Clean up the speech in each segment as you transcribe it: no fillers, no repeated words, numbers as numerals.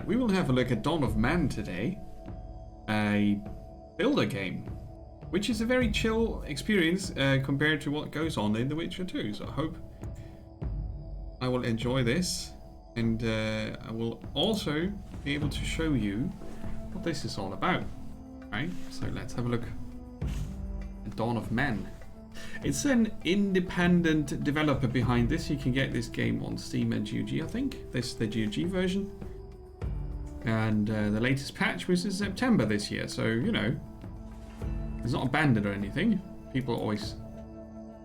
we will have a look at Dawn of Man today, a builder game, which is a very chill experience compared to what goes on in The Witcher 2. So I hope I will enjoy this, and I will also be able to show you what this is all about. Right, so let's have a look at Dawn of Man. It's an independent developer behind this. You can get this game on Steam and GOG, I think. This is the GOG version. And the latest patch was in September this year, so, you know, it's not abandoned or anything. People always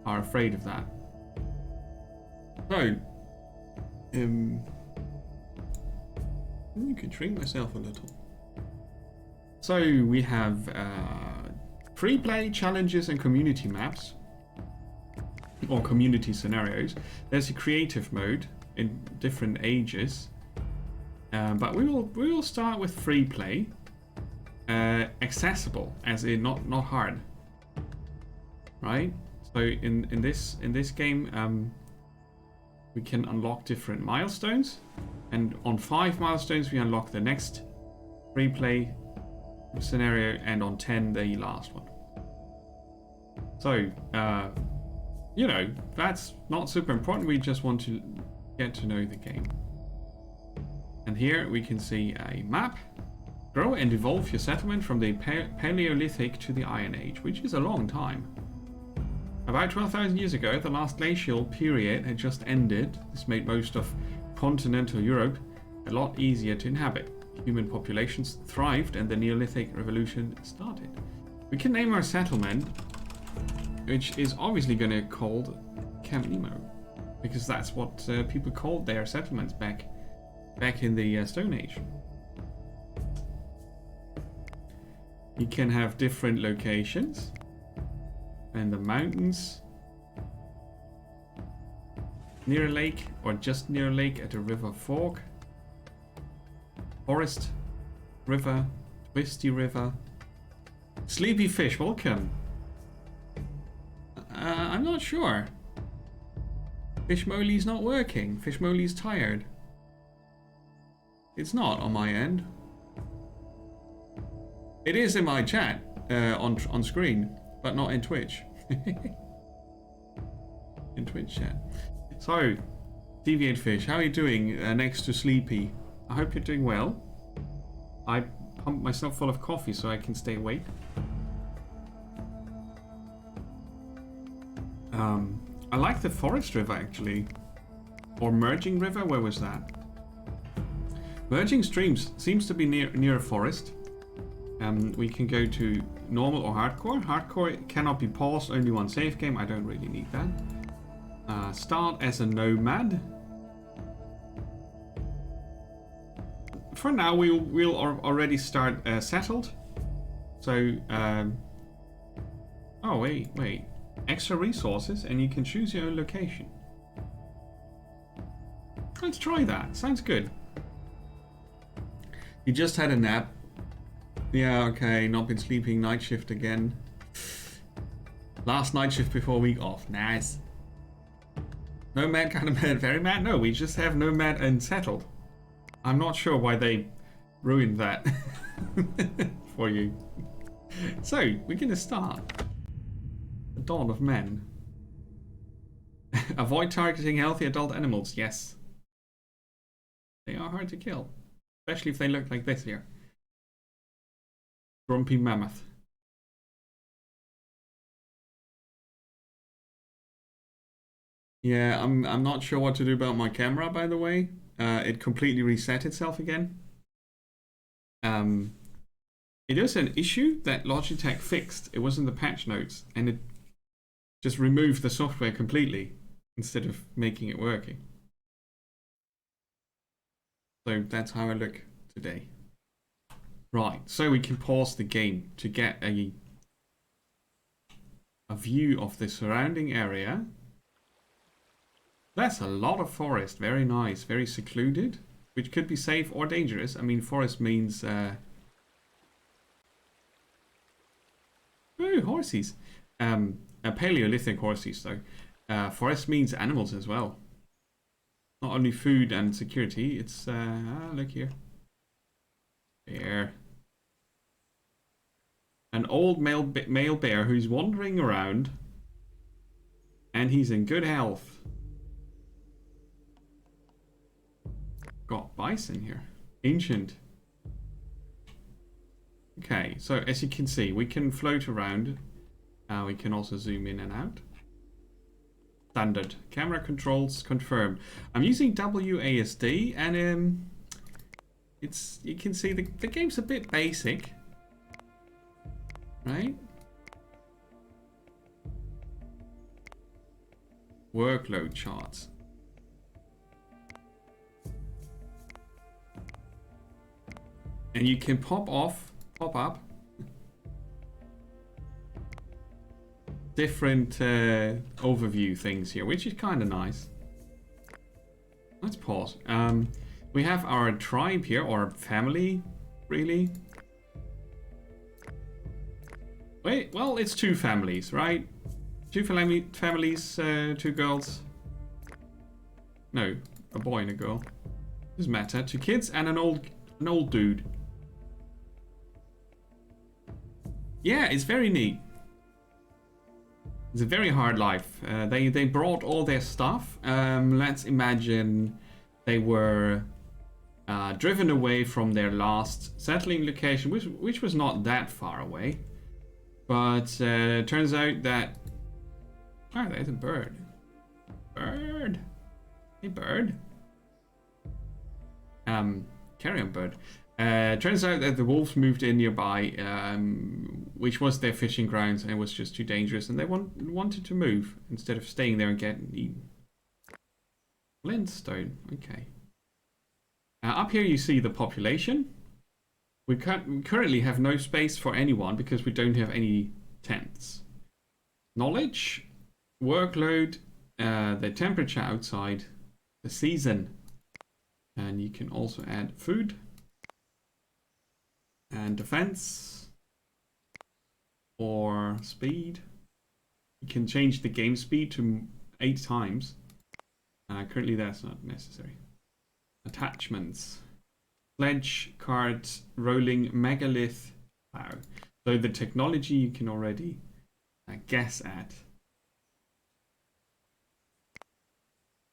are afraid of that. So, you can shrink myself a little. So, we have free play, challenges, and community maps. Or community scenarios. There's a creative mode in different ages. But we will start with free play, accessible, as in not hard, right? So in this game, we can unlock different milestones, and on 5 milestones we unlock the next free play scenario, and on 10 the last one. So you know, that's not super important. We just want to get to know the game. And here we can see a map. Grow and evolve your settlement from the Paleolithic to the Iron Age, which is a long time. About 12,000 years ago, the last glacial period had just ended. This made most of continental Europe a lot easier to inhabit. Human populations thrived and the Neolithic Revolution started. We can name our settlement, which is obviously going to be called Camp Nemo, because that's what people called their settlements back in the Stone Age. You can have different locations, and the mountains, near a lake or just near a lake at a river fork, forest, river, twisty river, sleepy fish, welcome. I'm not sure. Fishmoly's not working. Fishmoly's tired. It's not on my end. It is in my chat on screen, but not in Twitch. In Twitch chat. So, Deviant Fish, how are you doing next to Sleepy? I hope you're doing well. I pumped myself full of coffee so I can stay awake. I like the Forest River actually. Or Merging River, where was that? Merging Streams seems to be near a forest. We can go to normal or hardcore. Hardcore cannot be paused, only one save game. I don't really need that. Start as a nomad. For now, we'll already start settled. So, oh wait. Extra resources, and you can choose your own location. Let's try that. Sounds good. You just had a nap. Yeah, okay. Not been sleeping. Night shift again. Last night shift before week off. Nice. Nomad, kind of mad, very mad. No, we just have nomad and settled. I'm not sure why they ruined that for you. So, we're going to start. The Dawn of Men. Avoid targeting healthy adult animals. Yes. They are hard to kill. Especially if they look like this here. Grumpy mammoth. Yeah, I'm not sure what to do about my camera, by the way. It completely reset itself again. It is an issue that Logitech fixed. It was in the patch notes, and it just removed the software completely instead of making it working. So that's how I look today. Right, so we can pause the game to get a view of the surrounding area. That's a lot of forest. Very nice, very secluded, which could be safe or dangerous. I mean, forest means oh, horses. Paleolithic horses, though. Forest means animals as well. Not only food and security, it's look here. Bear. An old male bear who's wandering around. And he's in good health. Got bison here. Ancient. Okay, so as you can see, we can float around. We can also zoom in and out. Standard. Camera controls confirmed. I'm using WASD and you can see the game's a bit basic. Right? Workload charts. And you can pop up different overview things here, which is kind of nice. Let's pause. We have our tribe here, or family, really. Wait, well, it's two families, right? Two families, two girls. No, a boy and a girl. Doesn't matter. Two kids and an old dude. Yeah, it's very neat. It's a very hard life. They brought all their stuff. Let's imagine they were driven away from their last settling location, which was not that far away. But turns out that... Oh, there's a bird. Bird. Hey, bird. Carry on, bird. Turns out that the wolves moved in nearby, which was their fishing grounds, and it was just too dangerous, and they wanted to move instead of staying there and getting eaten. Flintstone, okay. Up here you see the population. We currently have no space for anyone because we don't have any tents. Knowledge, workload, the temperature outside, the season, and you can also add food. And defense or speed. You can change the game speed to 8 times. Currently that's not necessary. Attachments. Sledge, carts, rolling, megalith. Wow. So the technology you can already guess at.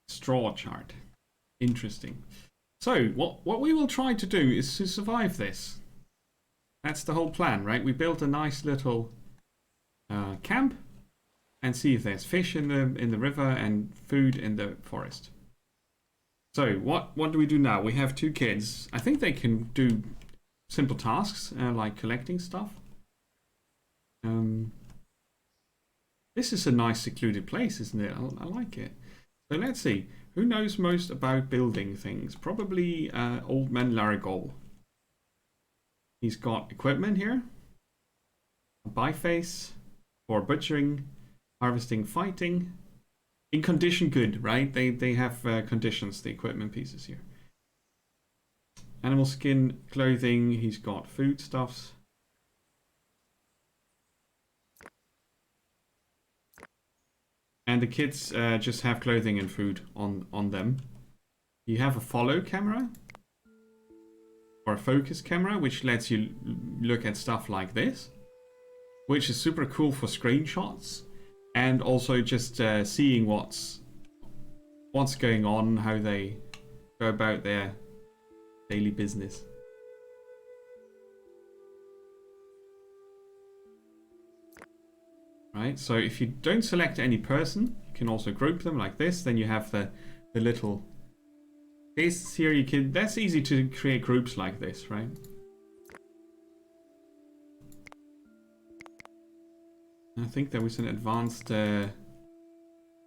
Straw chart. Interesting. So what we will try to do is to survive this. That's the whole plan, right? We built a nice little camp and see if there's fish in the river and food in the forest. So what do we do now? We have 2 kids. I think they can do simple tasks like collecting stuff. This is a nice secluded place, isn't it? I like it. So let's see. Who knows most about building things? Probably Old Man Larigol. He's got equipment here. A biface for butchering, harvesting, fighting. In condition good, right? They have conditions, the equipment pieces here. Animal skin, clothing, he's got foodstuffs. And the kids just have clothing and food on them. You have a follow camera. Or a focus camera, which lets you look at stuff like this. Which is super cool for screenshots. And also just seeing what's going on, how they go about their daily business. Right, so if you don't select any person, you can also group them like this. Then you have the little faces here. That's easy to create groups like this, right? I think there was an advanced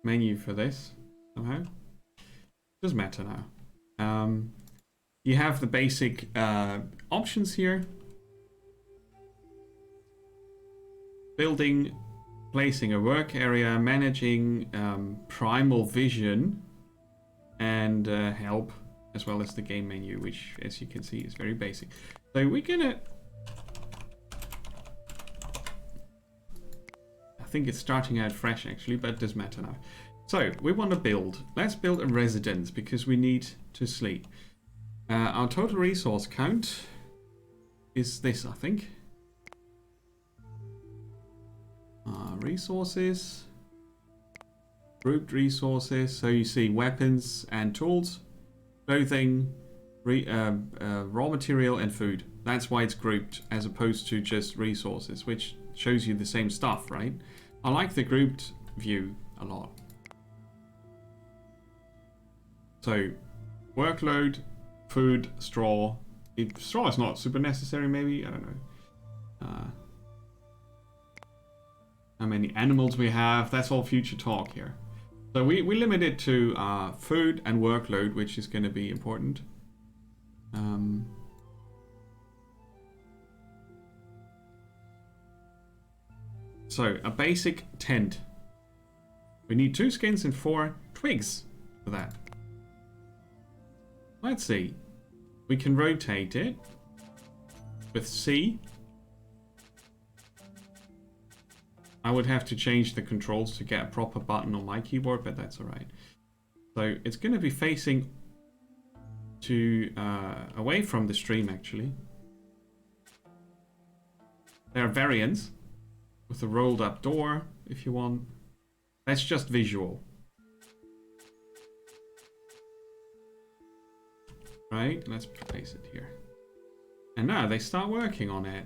menu for this somehow. Doesn't matter now. You have the basic options here. Building, placing a work area, managing primal vision, and help, as well as the game menu, which, as you can see, is very basic. So we're gonna... I think it's starting out fresh actually, but it doesn't matter now. So we want to build. Let's build a residence because we need to sleep. Our total resource count is this, I think. Resources. Grouped resources. So you see weapons and tools, clothing, raw material and food. That's why it's grouped as opposed to just resources, which shows you the same stuff, right? I like the grouped view a lot. So, workload, food, straw. Straw is not super necessary, maybe. I don't know. How many animals we have. That's all future talk here. So we limit it to food and workload, which is going to be important. So, a basic tent. We need 2 skins and 4 twigs for that. Let's see. We can rotate it with C. I would have to change the controls to get a proper button on my keyboard, but that's alright. So it's going to be facing to away from the stream, actually. There are variants with a rolled up door, if you want. That's just visual. Right, let's place it here. And now they start working on it.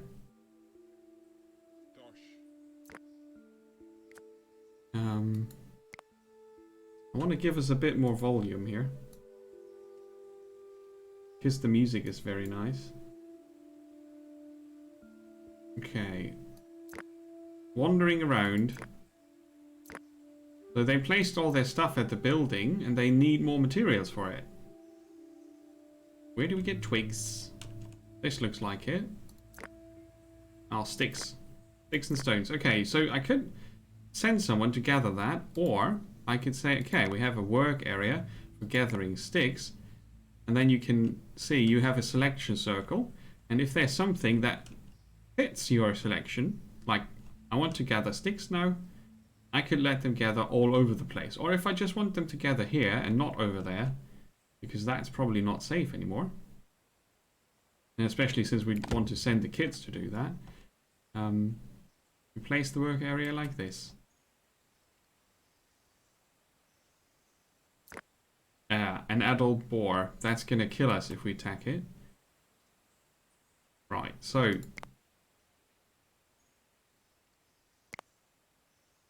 I want to give us a bit more volume here, because the music is very nice. Okay. Wandering around. So they placed all their stuff at the building and they need more materials for it. Where do we get twigs? This looks like it. Oh, sticks. Sticks and stones. Okay, so I could send someone to gather that, or I could say, okay, we have a work area for gathering sticks, and then you can see you have a selection circle, and if there's something that fits your selection, like I want to gather sticks now, I could let them gather all over the place. Or if I just want them to gather here and not over there, because that's probably not safe anymore, and especially since we want to send the kids to do that, we place the work area like this. An adult boar. That's gonna kill us if we attack it. Right, so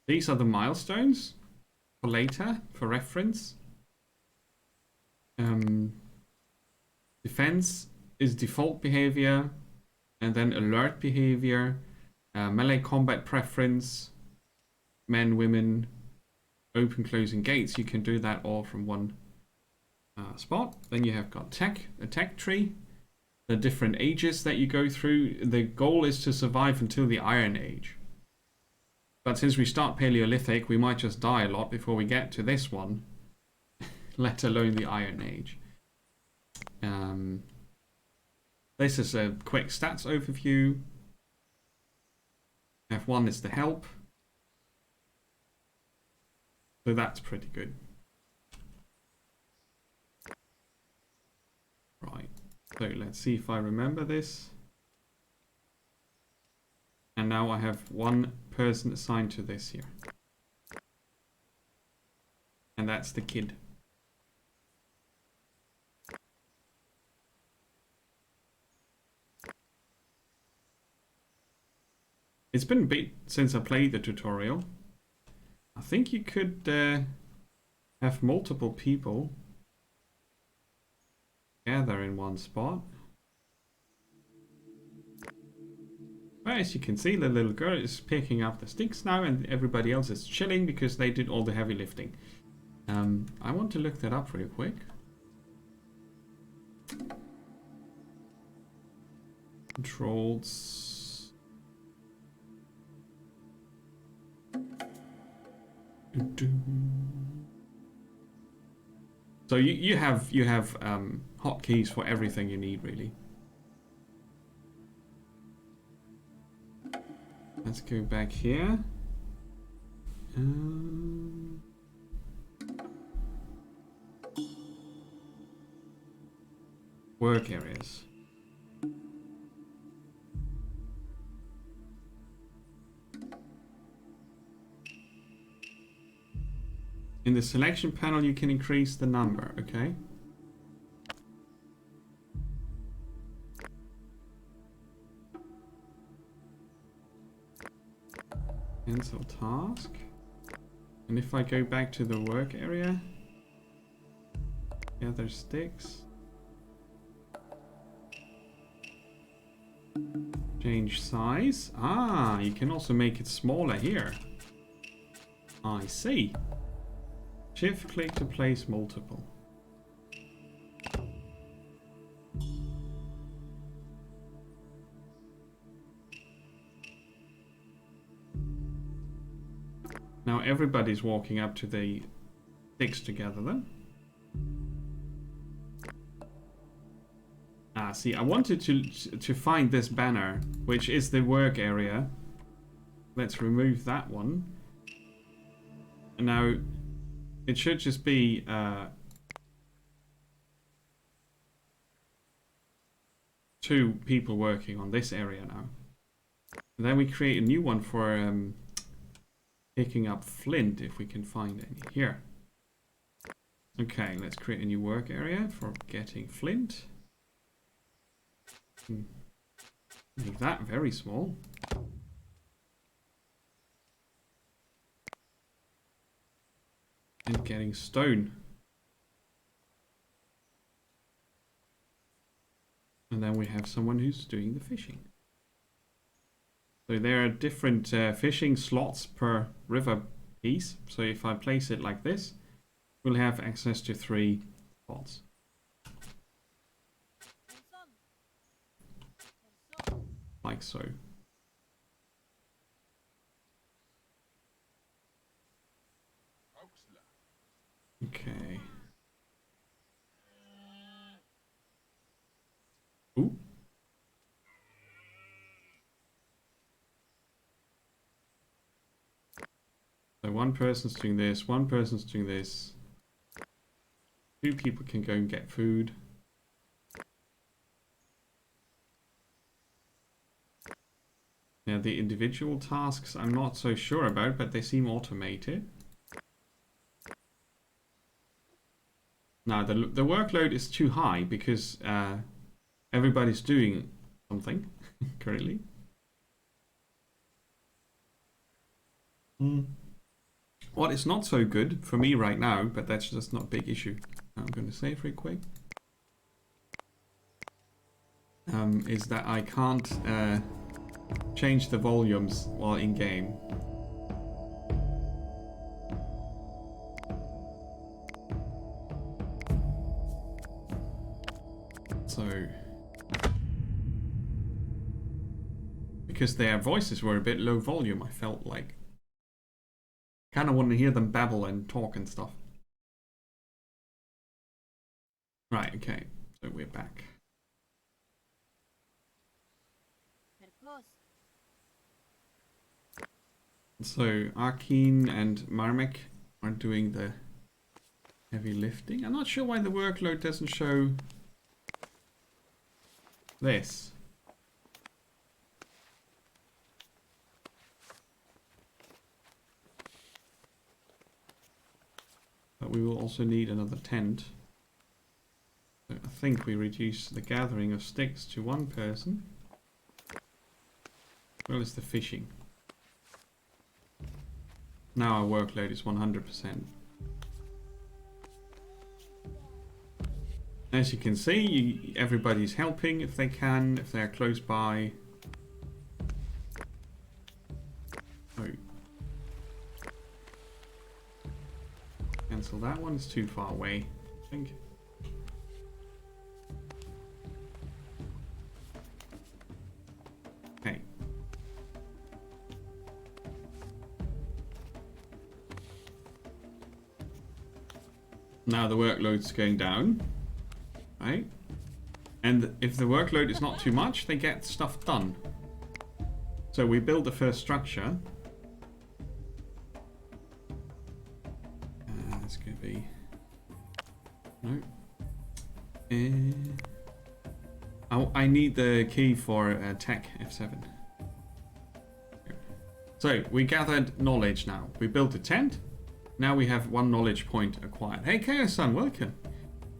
these are the milestones for later, for reference. Defense is default behavior, and then alert behavior, melee combat preference, men, women, open, closing gates. You can do that all from one spot. Then you have got attack tree, the different ages that you go through. The goal is to survive until the Iron Age. But since we start Paleolithic, we might just die a lot before we get to this one, let alone the Iron Age. This is a quick stats overview. F1 is the help. So that's pretty good. Right, so let's see if I remember this. And now I have one person assigned to this here. And that's the kid. It's been a bit since I played the tutorial. I think you could have multiple people gather in one spot. Well, as you can see, the little girl is picking up the sticks now, and everybody else is chilling because they did all the heavy lifting. I want to look that up real quick. Controls. So you have hotkeys for everything you need, really. Let's go back here. Work areas. In the selection panel, you can increase the number, okay? Cancel task. And if I go back to the work area, gather sticks. Change size. Ah, you can also make it smaller here. I see. Shift click to place multiple. Now everybody's walking up to the sticks together then. Ah, see, I wanted to find this banner, which is the work area. Let's remove that one. And now it should just be two people working on this area now. And then we create a new one for picking up flint, if we can find any here. Okay, let's create a new work area for getting flint. Make that very small. And getting stone. And then we have someone who's doing the fishing. So there are different fishing slots per river piece. So if I place it like this, we'll have access to 3 spots. Like so. Okay. Ooh. So one person's doing this, one person's doing this. 2 people can go and get food. Now the individual tasks I'm not so sure about, but they seem automated. Now the workload is too high because everybody's doing something currently. What is not so good for me right now, but that's just not a big issue. I'm going to save real quick. Is that I can't change the volumes while in game. So, because their voices were a bit low volume, I felt like kind of want to hear them babble and talk and stuff. Right, okay, so we're back. So Arkeen and Marmek are doing the heavy lifting. I'm not sure why the workload doesn't show this. But we will also need another tent. So I think we reduce the gathering of sticks to 1 person. As well as the fishing. Now our workload is 100%. As you can see, everybody's helping if they can, if they're close by. Oh. Cancel that one, it's too far away, I think. Okay. Now the workload's going down, right? And if the workload is not too much, they get stuff done. So we build the first structure. It's going to be... No. I need the key for tech F7. So we gathered knowledge now. We built a tent. Now we have 1 knowledge point acquired. Hey, Chaos-san, welcome.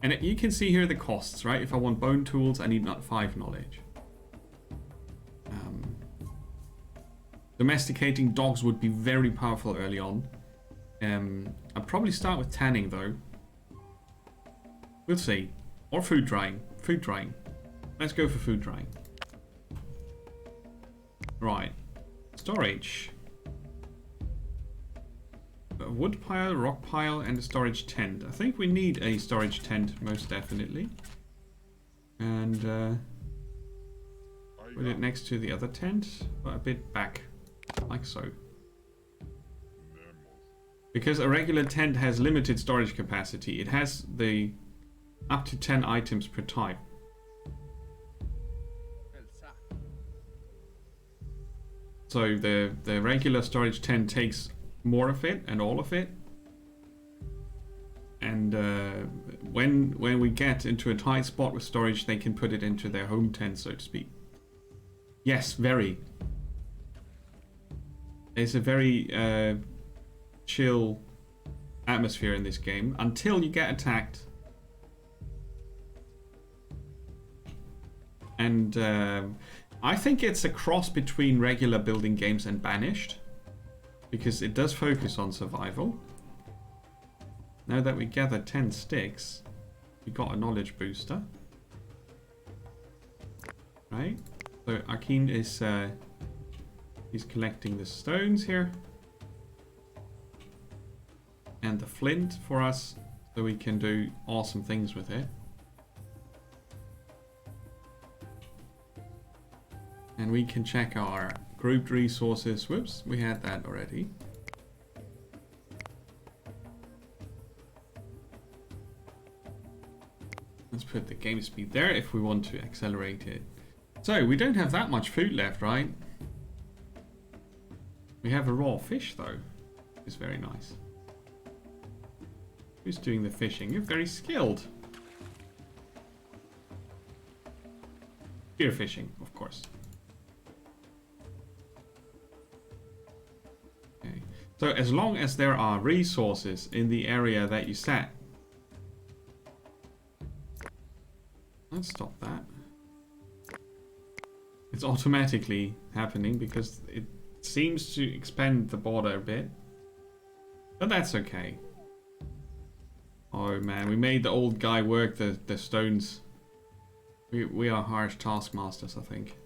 And you can see here the costs, right? If I want bone tools, I need not 5 knowledge. Domesticating dogs would be very powerful early on. I'd probably start with tanning, though. We'll see. Or food drying. Food drying. Let's go for food drying. Right. Storage. A wood pile, rock pile, and a storage tent. I think we need a storage tent, most definitely. And put it next to the other tent, but a bit back, like so. Because a regular tent has limited storage capacity. It has the up to 10 items per type. So the regular storage tent takes more of it and all of it. And when we get into a tight spot with storage, they can put it into their home tent, so to speak. Yes, very. It's a very chill atmosphere in this game until you get attacked. And I think it's a cross between regular building games and Banished, because it does focus on survival. Now that we gathered 10 sticks, we got a knowledge booster. Right? So Arkeen is he's collecting the stones here. And the flint for us, so we can do awesome things with it. And we can check our grouped resources. Whoops, we had that already. Let's put the game speed there if we want to accelerate it. So, we don't have that much food left, right? We have a raw fish, though. It's very nice. Who's doing the fishing? You're very skilled. Spear fishing, of course. Okay. So as long as there are resources in the area that you set. Let's stop that. It's automatically happening because it seems to expand the border a bit. But that's okay. Oh man, we made the old guy work the stones. We are harsh taskmasters, I think.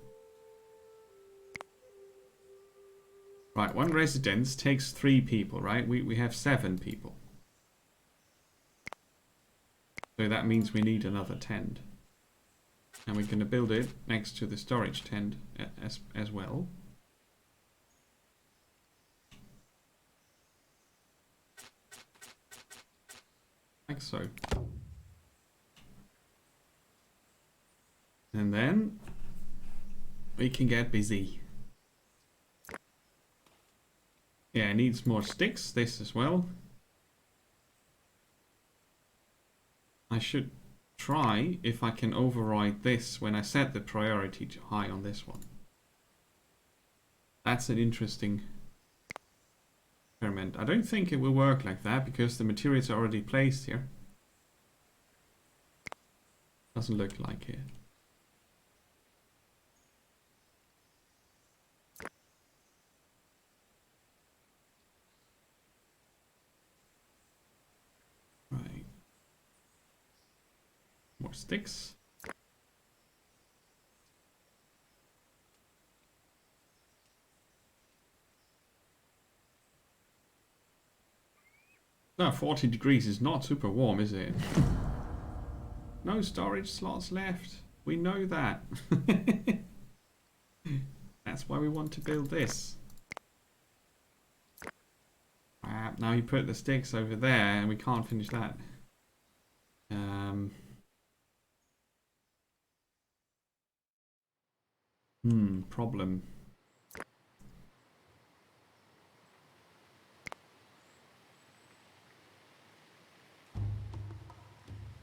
Right, 1 residence takes 3 people, right? We have 7 people. So that means we need another tent. And we're going to build it next to the storage tent as well. Like so. And then we can get busy. Yeah, it needs more sticks, this as well. I should try if I can override this when I set the priority to high on this one. That's an interesting experiment. I don't think it will work like that because the materials are already placed here. Doesn't look like it. Right. More sticks. No, 40 degrees is not super warm, is it? No storage slots left. We know that. That's why we want to build this. Now you put the sticks over there and we can't finish that. Problem.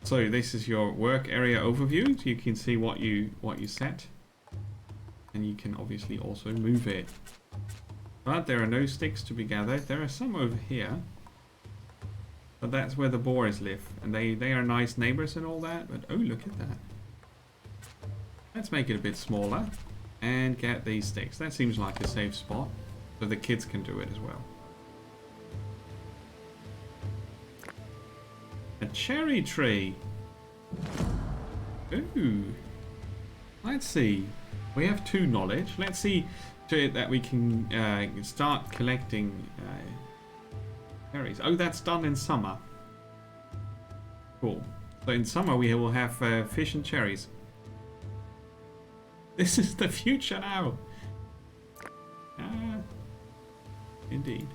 So this is your work area overview. So you can see what you set, and you can obviously also move it. But there are no sticks to be gathered. There are some over here. But that's where the boars live. And they are nice neighbors and all that. But oh, look at that. Let's make it a bit smaller. And get these sticks. That seems like a safe spot. So the kids can do it as well. A cherry tree. Ooh. Let's see. We have 2 knowledge. Let's see to it that we can start collecting cherries. Oh, that's done in summer. Cool. So in summer we will have fish and cherries. This is the future now. Indeed.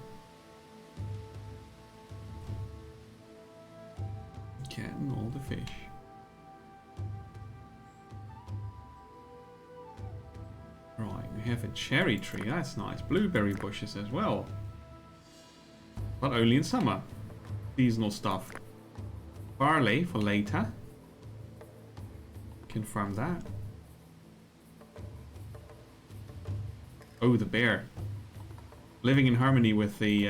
Getting all the fish. Right, we have a cherry tree. That's nice. Blueberry bushes as well. But only in summer. Seasonal stuff. Barley for later. Confirm that. Oh, the bear. Living in harmony with the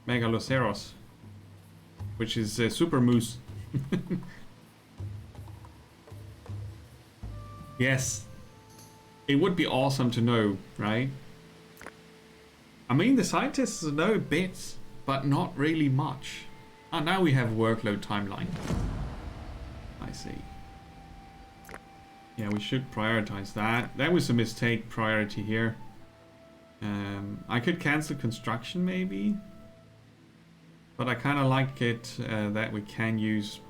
Megaloceros. Which is super moose. Yes. It would be awesome to know, right? I mean, the scientists know bits, but not really much. Ah, now we have workload timeline. I see. Yeah, we should prioritize that. That was a mistake priority here. I could cancel construction maybe. But I kind of like it that we can use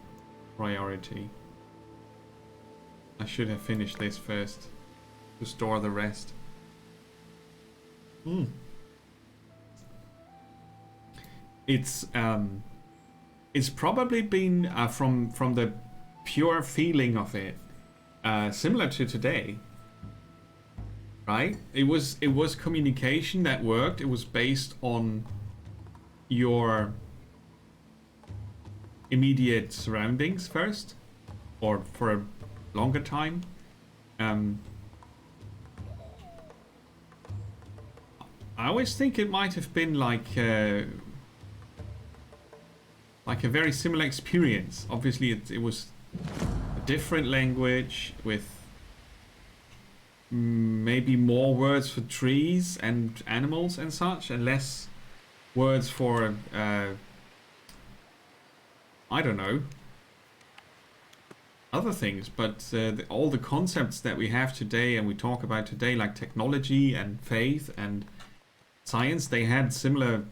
priority. I should have finished this first to store the rest. It's probably been from the pure feeling of it similar to today, right? It was communication that worked. It was based on your immediate surroundings first, or for a longer time. I always think it might have been like a very similar experience. Obviously, it was a different language with maybe more words for trees and animals and such, and less words for I don't know, other things. But all the concepts that we have today and we talk about today, like technology and faith and science, they had similar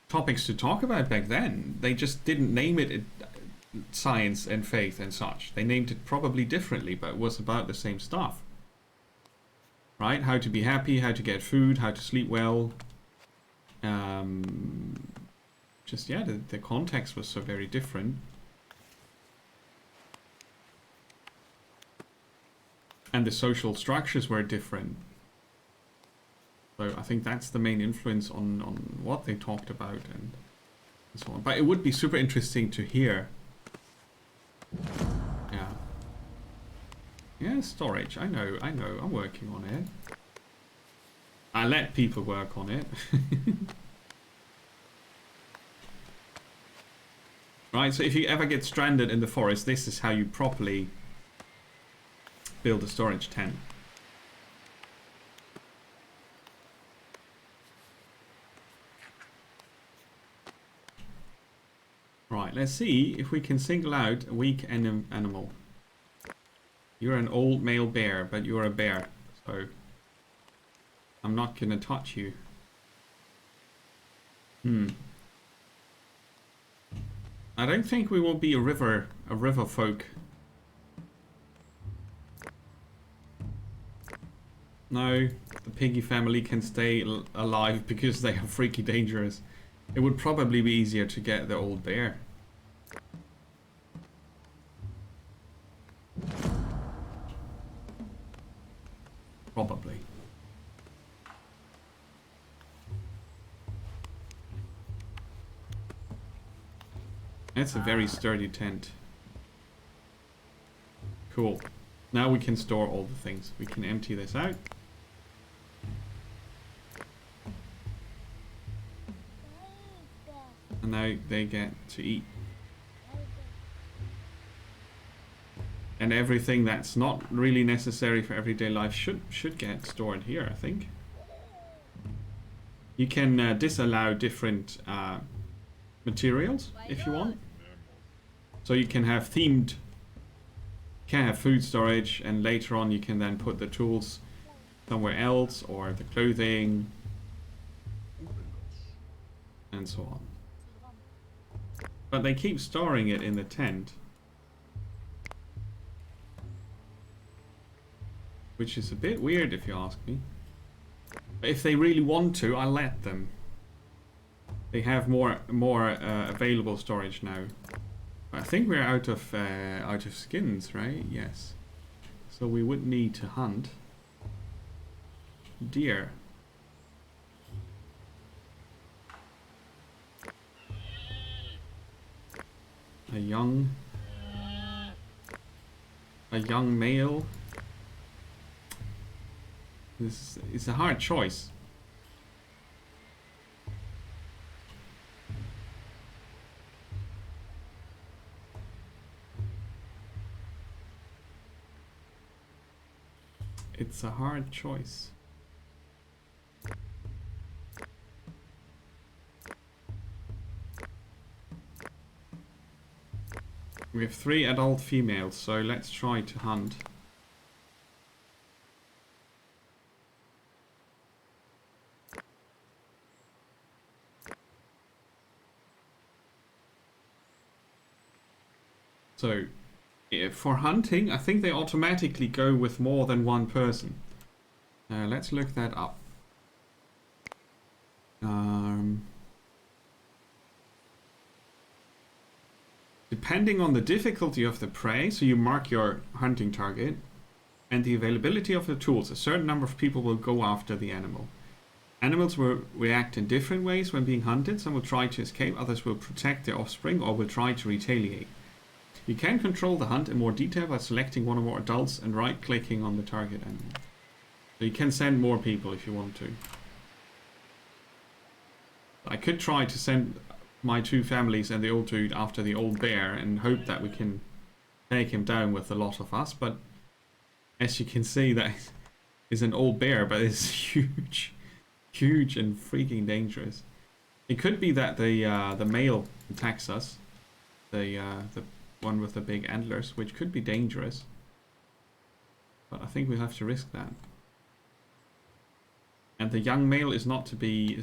topics to talk about back then. They just didn't name it science and faith and such. They named it probably differently, but it was about the same stuff. Right? How to be happy, how to get food, how to sleep well. Just, yeah, the context was so very different. And the social structures were different. So I think that's the main influence on what they talked about and so on. But it would be super interesting to hear. Yeah. Yeah, storage. I know. I'm working on it. I let people work on it. Right, so if you ever get stranded in the forest, this is how you properly build a storage tent. Right, let's see if we can single out a weak animal. You're an old male bear, but you're a bear, so I'm not gonna touch you. I don't think we will be a river folk. No, the piggy family can stay alive because they are freaky dangerous. It would probably be easier to get the old bear. Probably. It's a very sturdy tent. Cool. Now we can store all the things. We can empty this out. now they get to eat. And everything that's not really necessary for everyday life should get stored here, I think. You can disallow different materials if you want. So you can have themed, food storage, and later on you can then put the tools somewhere else, or the clothing, and so on. But they keep storing it in the tent, which is a bit weird if you ask me. But if they really want to, I'll let them. They have more available storage now. I think we're out of skins, right? Yes. So we would need to hunt deer. A young male. This is a hard choice. It's a hard choice. We have 3 adult females, so let's try to hunt. So, for hunting, I think they automatically go with more than one person. Let's look that up. Depending on the difficulty of the prey, so you mark your hunting target, and the availability of the tools, a certain number of people will go after the animal. Animals will react in different ways when being hunted. Some will try to escape, others will protect their offspring, or will try to retaliate. You can control the hunt in more detail by selecting one or more adults and right-clicking on the target animal. So you can send more people if you want to. I could try to send my 2 families and the old dude after the old bear and hope that we can take him down with a lot of us, but as you can see, that is an old bear, but it's huge and freaking dangerous. It could be that the male attacks us, the one with the big antlers, which could be dangerous, but I think we have to risk that. And the young male is not to be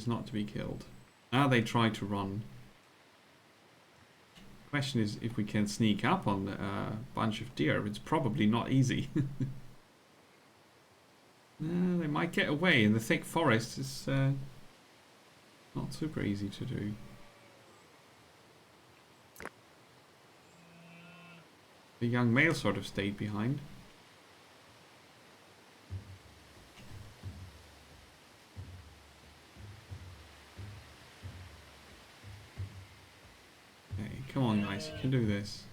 killed. Now they try to run. Question is if we can sneak up on a bunch of deer. It's probably not easy. They might get away in the thick forest. It's not super easy to do. The young male sort of stayed behind. Come on, guys, you can do this.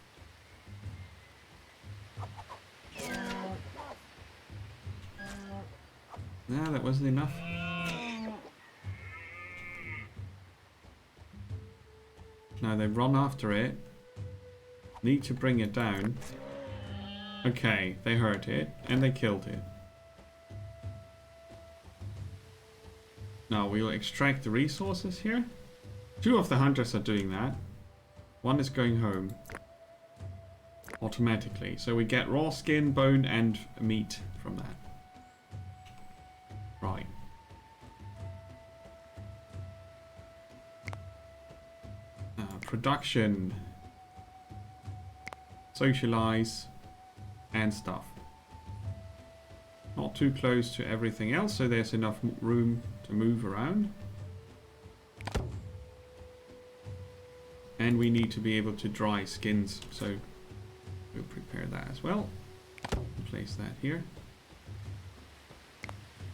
No, that wasn't enough. Now they run after it. Need to bring it down. Okay, they hurt it, and they killed it. Now we'll extract the resources here. 2 of the hunters are doing that. 1 is going home automatically. So we get raw skin, bone, and meat from that. Right. Production. Socialize. And stuff. Not too close to everything else, so there's enough room to move around. And we need to be able to dry skins, so we'll prepare that as well. Place that here.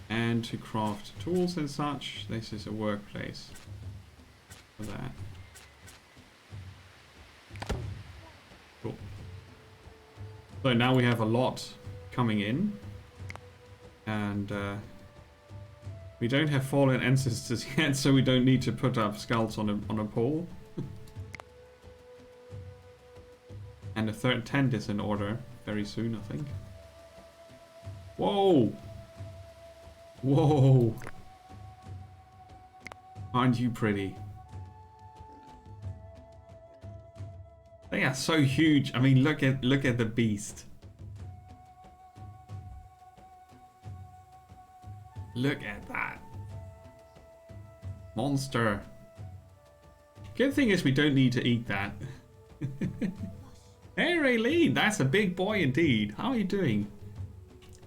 And to craft tools and such, this is a workplace for that. Cool. So now we have a lot coming in, and we don't have fallen ancestors yet, so we don't need to put up skulls on a pole. And the third tent is in order very soon, I think. Whoa! Whoa! Aren't you pretty? They are so huge. I mean, look at the beast. Look at that. Monster. Good thing is we don't need to eat that. Hey Raylene, that's a big boy indeed. How are you doing?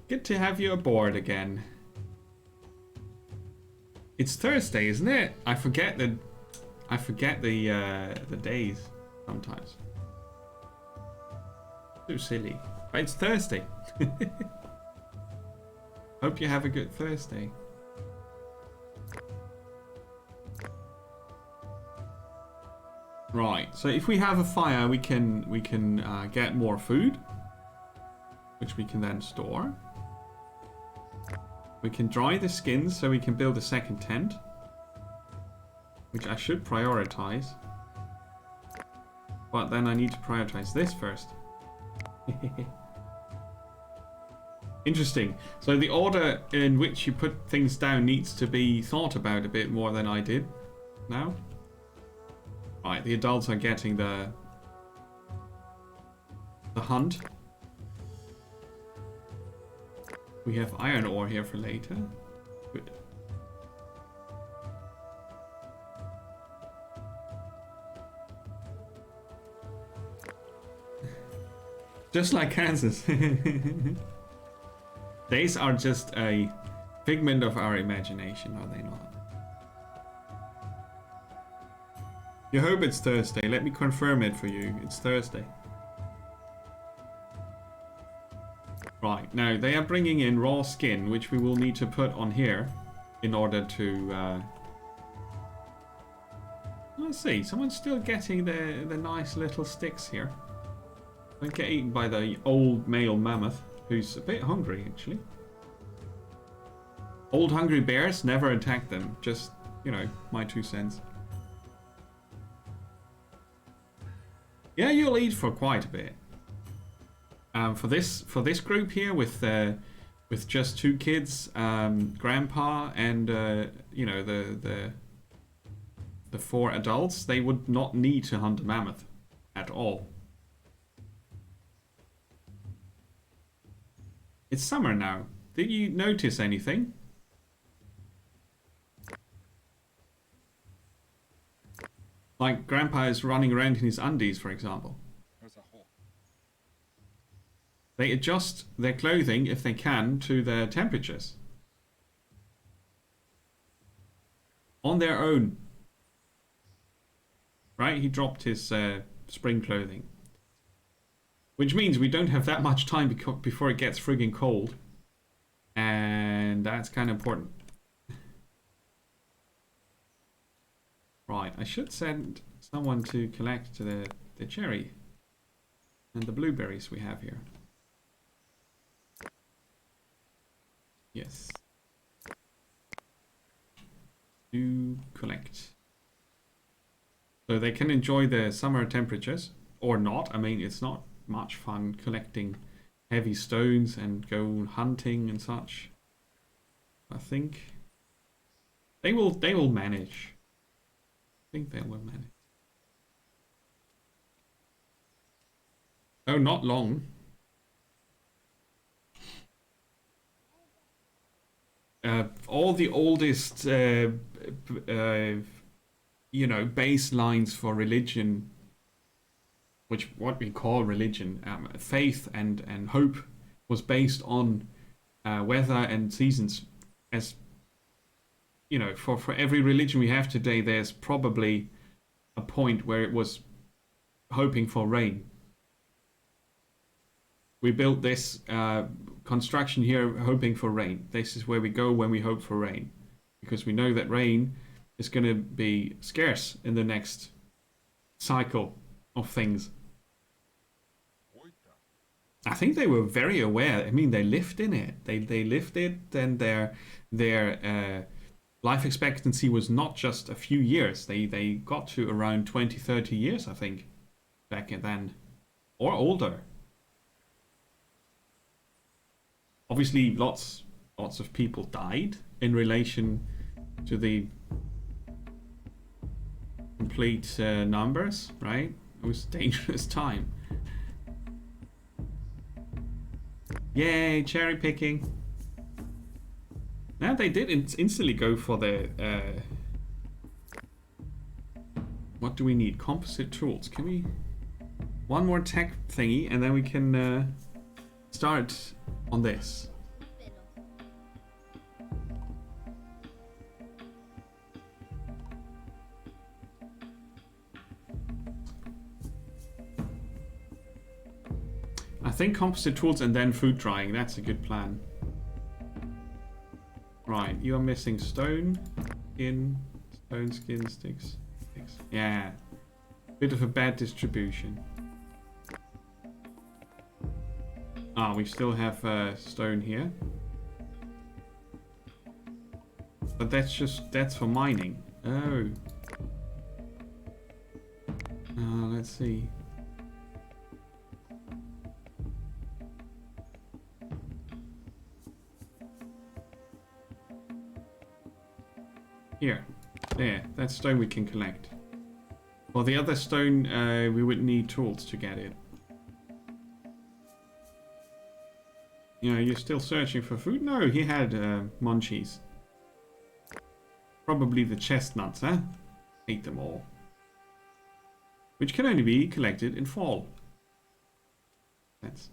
Good to have you aboard again. It's Thursday, isn't it? I forget the days sometimes. So silly. But it's Thursday. Hope you have a good Thursday. Right, so if we have a fire, we can get more food, which we can then store. We can dry the skins so we can build a second tent, which I should prioritize. But then I need to prioritize this first. Interesting. So the order in which you put things down needs to be thought about a bit more than I did now. Right, the adults are getting the hunt. We have iron ore here for later. Good. Just like Kansas. Days are just a figment of our imagination, are they not? You hope it's Thursday. Let me confirm it for you. It's Thursday. Right, now they are bringing in raw skin, which we will need to put on here in order to... Let's see, someone's still getting the nice little sticks here. Don't get eaten by the old male mammoth, who's a bit hungry, actually. Old hungry bears, never attack them. Just, you know, my 2 cents. Yeah, you'll eat for quite a bit. For this group here, with just 2 kids, grandpa, and you know, the 4 adults, they would not need to hunt a mammoth at all. It's summer now. Did you notice anything? Like Grandpa is running around in his undies, for example. They adjust their clothing, if they can, to their temperatures. On their own. Right? He dropped his spring clothing. Which means we don't have that much time before it gets friggin' cold. And that's kind of important. Right, I should send someone to collect the cherry and the blueberries we have here. Yes. To collect. So they can enjoy the summer temperatures, or not. I mean, it's not much fun collecting heavy stones and go hunting and such. I think they will manage. I think they will manage. Oh, not long. All the oldest, you know, baselines for religion, what we call religion, faith and hope, was based on weather and seasons. As you know, for every religion we have today, there's probably a point where it was hoping for rain. We built this construction here hoping for rain. This is where we go when we hope for rain, because we know that rain is going to be scarce in the next cycle of things. I think they were very aware. I mean, they lived in it. They lived it, and their life expectancy was not just a few years. They got to around 20, 30 years, I think, back then. or older. Obviously, lots of people died in relation to the complete numbers, right? It was a dangerous time. Yay, cherry picking. Now they did instantly go for the... what do we need? Composite tools. Can we... One more tech thingy and then we can start on this. I think composite tools and then food drying. That's a good plan. Right, you are missing stone, skin, sticks. Yeah, bit of a bad distribution. Ah, we still have stone here. But that's for mining. Oh. Let's see. Here. There. That's stone we can collect. For the other stone, we would need tools to get it. You know, you're still searching for food? No, he had munchies. Probably the chestnuts, huh? Ate them all. Which can only be collected in fall. That's...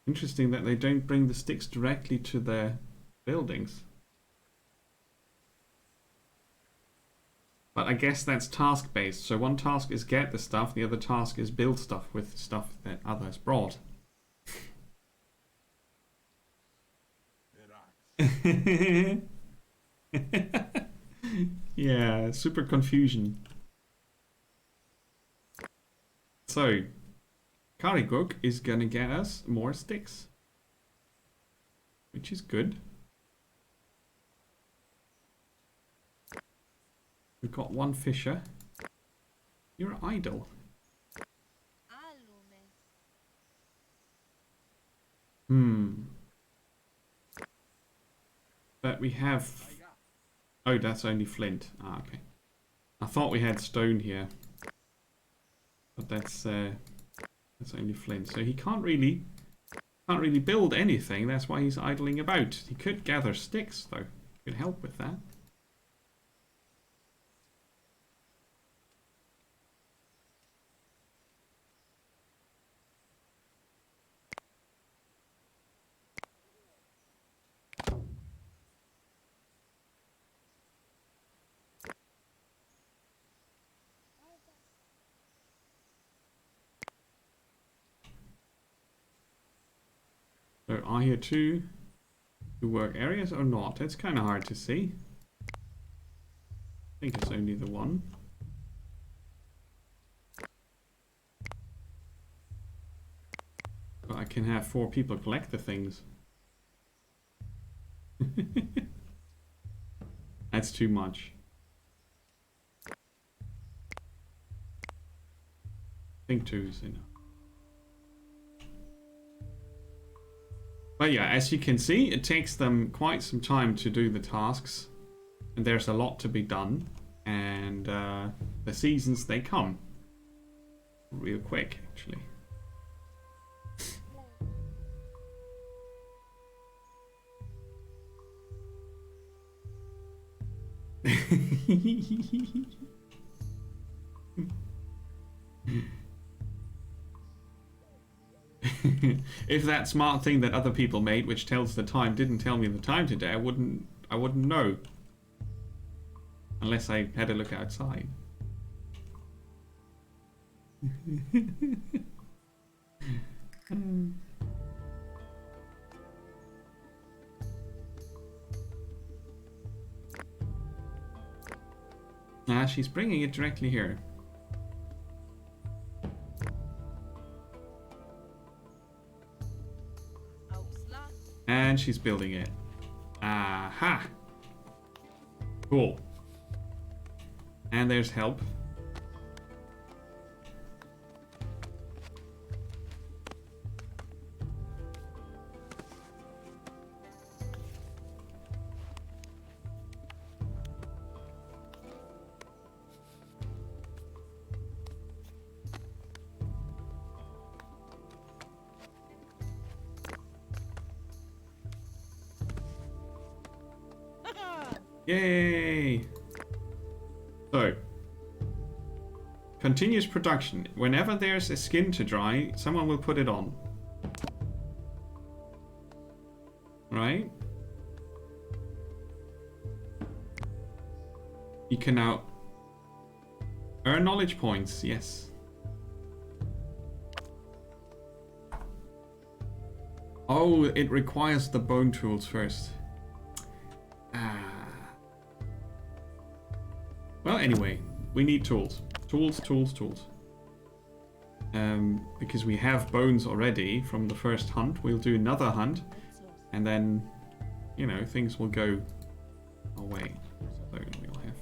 Interesting that they don't bring the sticks directly to their buildings. But I guess that's task-based. So one task is get the stuff, the other task is build stuff with stuff that others brought. Yeah, super confusion. So, Karigok is gonna get us more sticks. Which is good. We've got one fisher. You're idle. But we have... Oh, that's only flint. Ah, okay. I thought we had stone here. But that's only flint. So he can't really build anything. That's why he's idling about. He could gather sticks, though. Could help with that. So are here two work areas or not? It's kind of hard to see. I think it's only the one. But I can have 4 people collect the things. That's too much. I think 2 is enough. But yeah, as you can see, it takes them quite some time to do the tasks. And there's a lot to be done. And the seasons, they come. Real quick, actually. If that smart thing that other people made, which tells the time, didn't tell me the time today, I wouldn't know. Unless I had a look outside. She's bringing it directly here. then she's building it. Aha! Cool. And there's help. Yay! So, continuous production. Whenever there's a skin to dry, someone will put it on. Right? You can now earn knowledge points, yes. Oh, it requires the bone tools first. Well, anyway, we need tools. Tools. Because we have bones already from the first hunt. We'll do another hunt. And then, you know, things will go away. So we'll have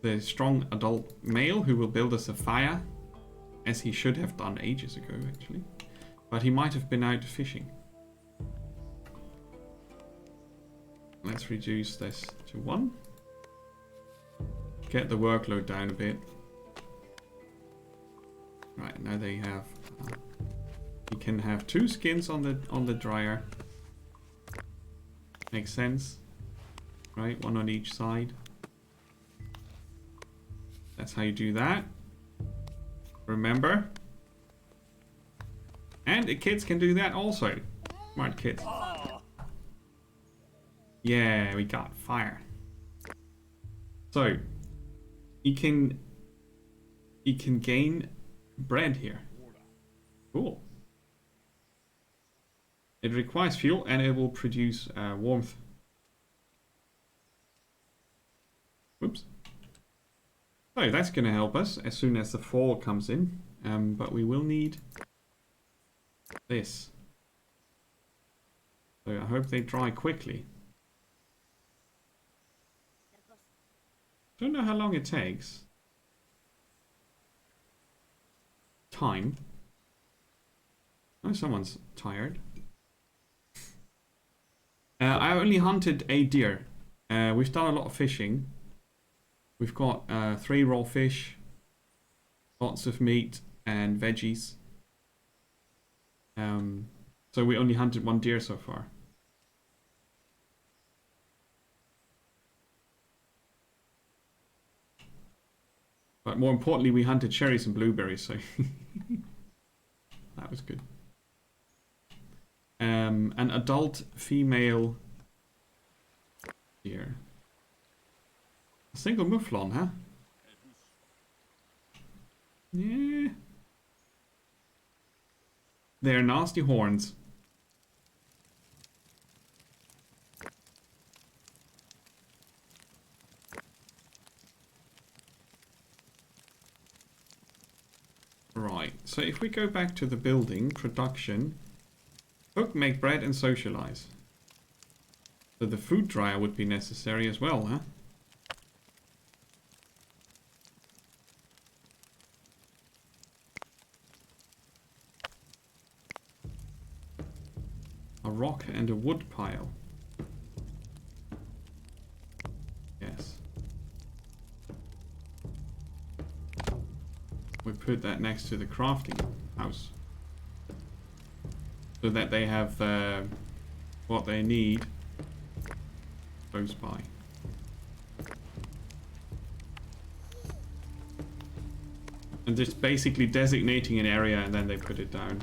the strong adult male who will build us a fire. As he should have done ages ago, actually. But he might have been out fishing. Let's reduce this to 1. Get the workload down a bit. Right, now they have... you can have 2 skins on the dryer. Makes sense. Right, 1 on each side. That's how you do that. Remember. And the kids can do that also. Smart kids. Yeah, we got fire. So, you can gain bread here. Cool. It requires fuel and it will produce warmth. Whoops. So that's going to help us as soon as the fall comes in. But we will need this. So I hope they dry quickly. Don't know how long it takes. Time. Oh, someone's tired. I only hunted a deer. We've done a lot of fishing. We've got 3 raw fish, lots of meat and veggies. So we only hunted 1 deer so far. But more importantly, we hunted cherries and blueberries, so that was good. An adult female deer. A single mouflon, huh? Yeah. They're nasty horns. Right, so if we go back to the building, production, cook, make bread and socialize. So the food dryer would be necessary as well, huh? A rock and a wood pile. Yes. We put that next to the crafting house. So that they have what they need close by. And just basically designating an area and then they put it down.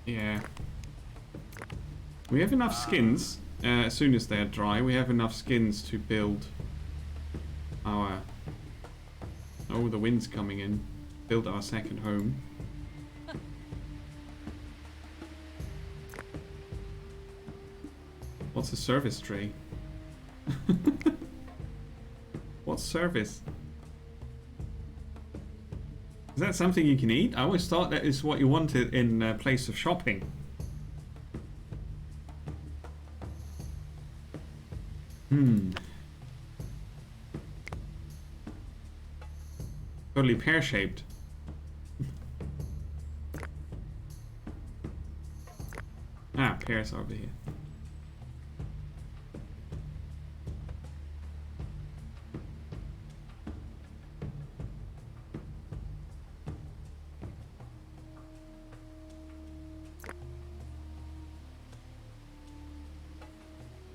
Yeah. We have enough skins. As soon as they're dry, we have enough skins to build our... Oh, the wind's coming in. Build our second home. What's a service tray? What's What's service? Is that something you can eat? I always thought that is what you wanted in a place of shopping. Totally pear-shaped. Ah, pears over here.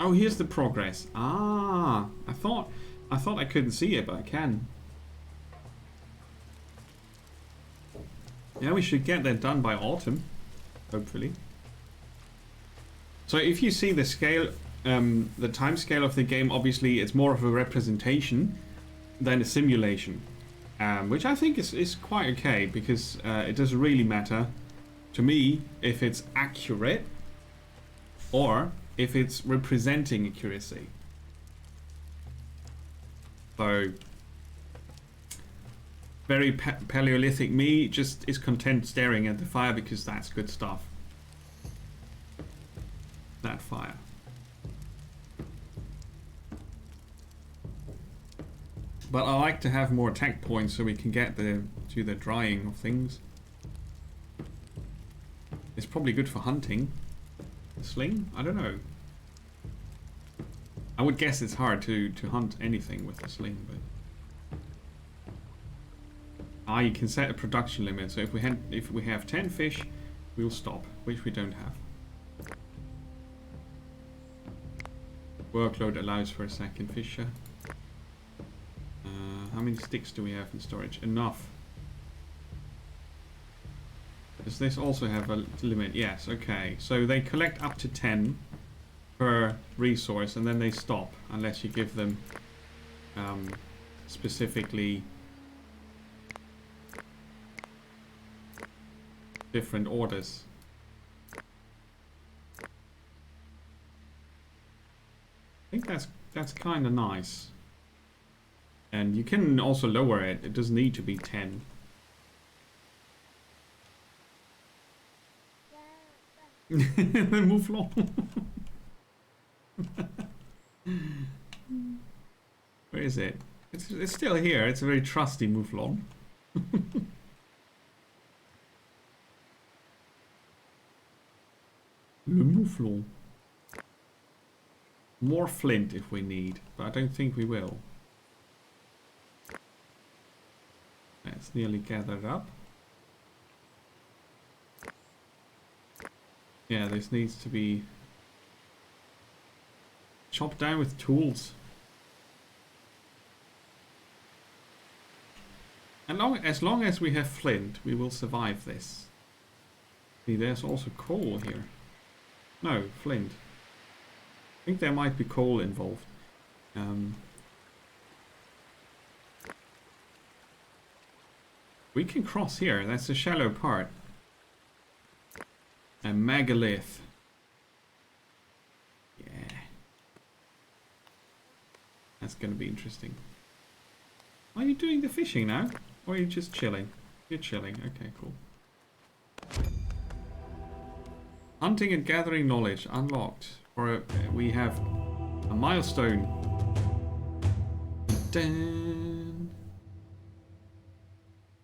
Oh, here's the progress. Ah, I thought I couldn't see it, but I can. Yeah, we should get that done by autumn, hopefully. So if you see the scale, the time scale of the game, obviously it's more of a representation than a simulation, which I think is quite okay, because it doesn't really matter to me if it's accurate or if it's representing accuracy. So very Paleolithic me just is content staring at the fire because that's good stuff. That fire. But I like to have more attack points so we can get to the drying of things. It's probably good for hunting. The sling? I don't know. I would guess it's hard to hunt anything with a sling, but you can set a production limit. So if we have 10 fish, we'll stop, which we don't have. Workload allows for a second fisher. How many sticks do we have in storage? Enough. Does this also have a limit? Yes, okay. So they collect up to 10 per resource and then they stop unless you give them specifically different orders. I think that's kind of nice. And you can also lower it. It doesn't need to be 10. Move along. Where is it? It's still here. It's a very trusty Mouflon. Le Mouflon. More flint if we need, but I don't think we will. It's nearly gathered up. Yeah, this needs to be chopped down with tools. And as long as we have flint, we will survive this. See, there's also coal here. No, flint. I think there might be coal involved. We can cross here. That's the shallow part. A megalith. Yeah. That's going to be interesting. Are you doing the fishing now? Or are you just chilling? You're chilling. Okay, cool. Hunting and gathering knowledge unlocked. We have a milestone. Dun.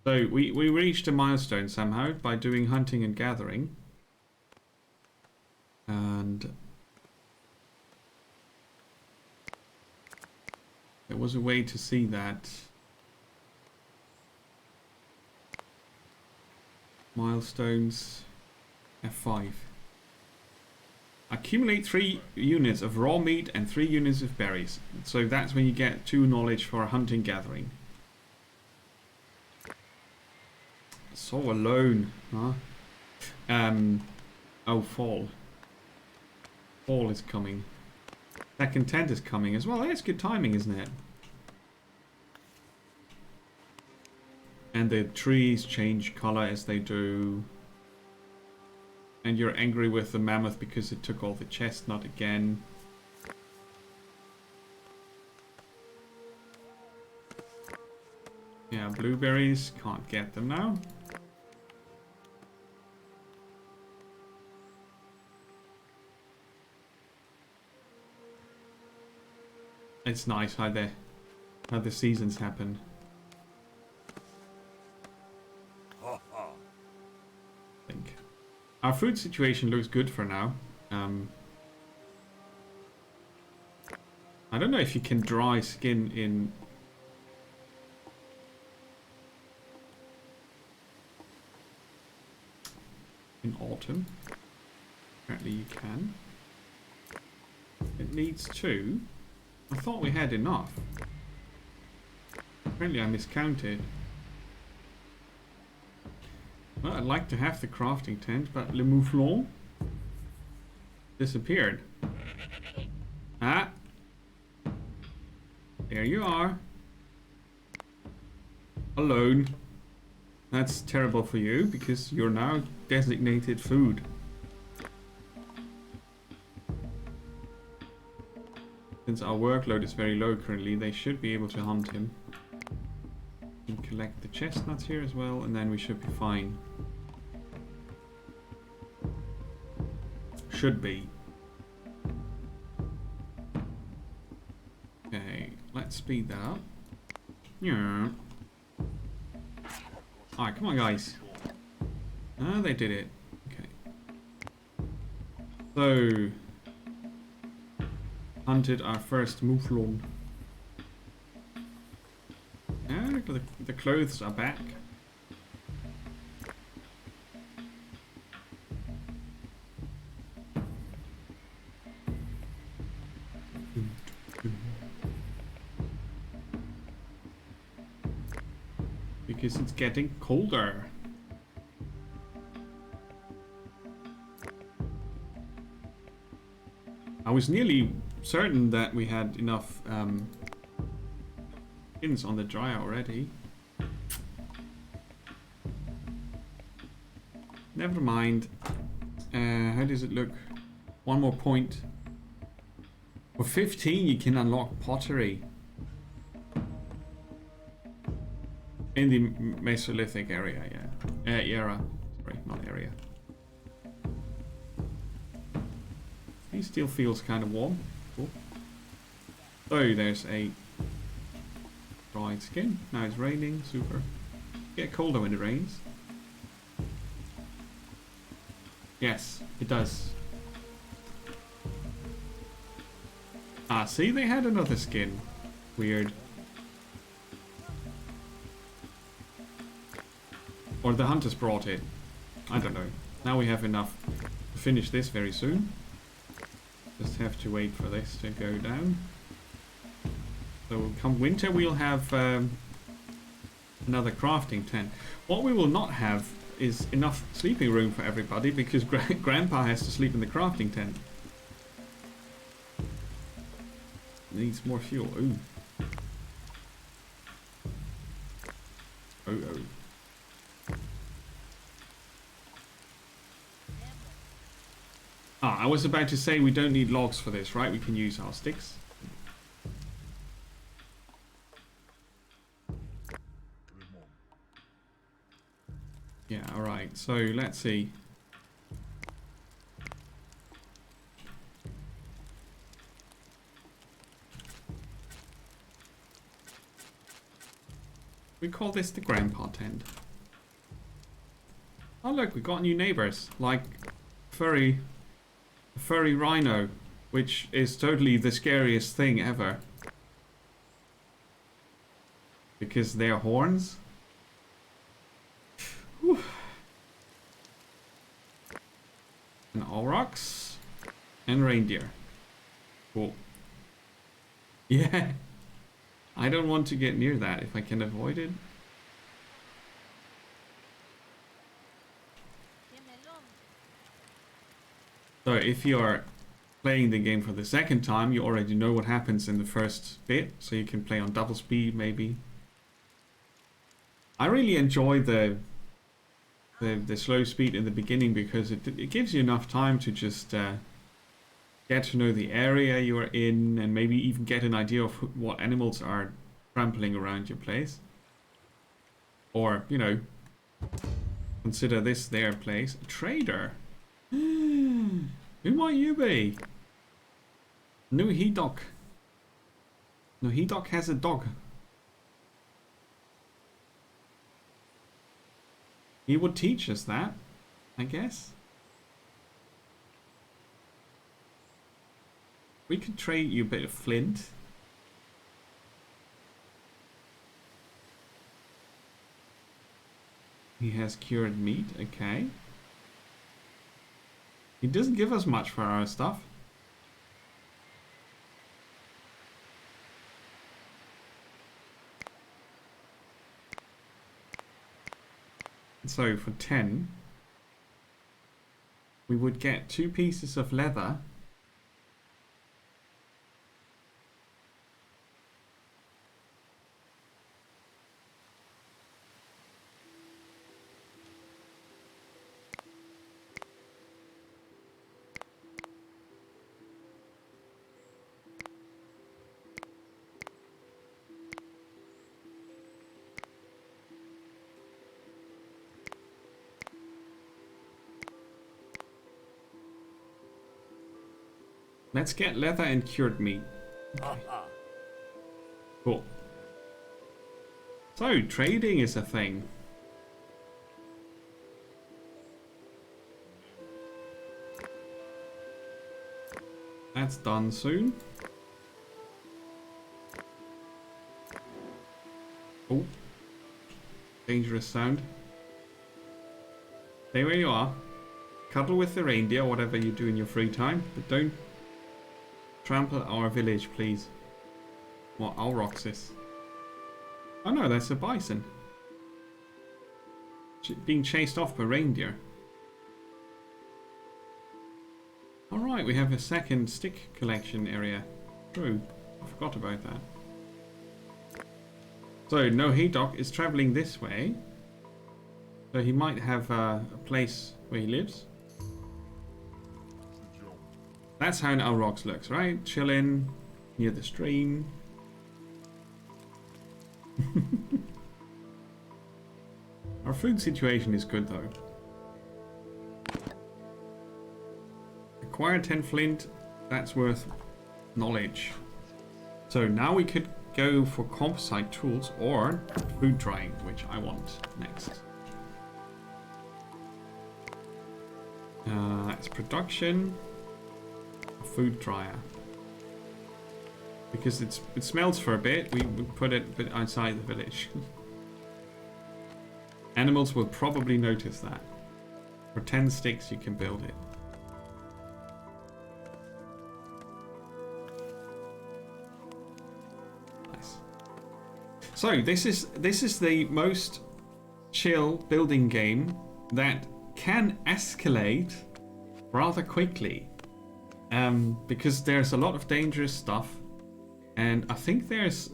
So we reached a milestone somehow by doing hunting and gathering. And there was a way to see that. Milestones. F5. Accumulate 3 units of raw meat and 3 units of berries. So that's when you get 2 knowledge for hunting gathering. So alone, huh? Oh, fall. Fall is coming. Second tent is coming as well. That's good timing, isn't it? And the trees change color as they do. And you're angry with the mammoth because it took all the chestnut again. Yeah, blueberries, can't get them now. It's nice how the seasons happen. I think our food situation looks good for now. I don't know if you can dry skin in autumn. Apparently you can. It needs 2. I thought we had enough. Apparently I miscounted. Well, I'd like to have the crafting tent, but Le Mouflon disappeared. Ah! There you are. Alone. That's terrible for you, because you're now designated food. Since our workload is very low currently, they should be able to hunt him. And collect the chestnuts here as well, and then we should be fine. Should be. Okay, let's speed that up. Yeah. Alright, come on guys. Ah, they did it. Okay. So... hunted our first mouflon. Yeah, the clothes are back. Because it's getting colder. I was nearly certain that we had enough skins on the dryer already. Never mind. How does it look? One more point. For 15 you can unlock pottery. In the Mesolithic area, yeah. Era. Sorry, not area. He still feels kind of warm. Cool. Oh, there's a dried skin. Now it's raining. Super. Get colder when it rains. Yes, it does. Ah, see, they had another skin. Weird. Or the hunters brought it. I don't know. Now we have enough to finish this very soon. Just have to wait for this to go down. So come winter we'll have another crafting tent. What we will not have is enough sleeping room for everybody because Grandpa has to sleep in the crafting tent. Needs more fuel. Ooh. Oh. I was about to say we don't need logs for this, right? We can use our sticks. Yeah, alright. So, let's see. We call this the Grandpa tent. Oh look, we got new neighbors. Like, furry rhino, which is totally the scariest thing ever. Because their horns. Whew. And aurochs. And reindeer. Cool. Yeah. I don't want to get near that if I can avoid it. So if you're playing the game for the second time, you already know what happens in the first bit, so you can play on double speed maybe. I really enjoy the slow speed in the beginning because it gives you enough time to just get to know the area you are in and maybe even get an idea of what animals are trampling around your place. Or, you know, consider this their place. A trader. Who might you be? Nuhidok. Nuhidok has a dog. He would teach us that, I guess. We could trade you a bit of flint. He has cured meat, okay. He doesn't give us much for our stuff. So for 10, we would get 2 pieces of leather. Let's get leather and cured meat. Okay. Cool. So, trading is a thing. That's done soon. Oh. Dangerous sound. Stay where you are. Cuddle with the reindeer, whatever you do in your free time, but don't trample our village, please. What Auroxis? Oh no, that's a bison. Being chased off by reindeer. Alright, we have a second stick collection area. True, I forgot about that. So, Nuhidok is traveling this way. So he might have a place where he lives. That's how an Aurochs looks, right? Chilling near the stream. Our food situation is good though. Acquire 10 flint, that's worth knowledge. So now we could go for composite tools or food drying, which I want next. It's production. Food dryer. Because it smells for a bit, we put it a bit outside the village. Animals will probably notice that. For 10 sticks you can build it. Nice. So this is the most chill building game that can escalate rather quickly. Because there's a lot of dangerous stuff, and I think there's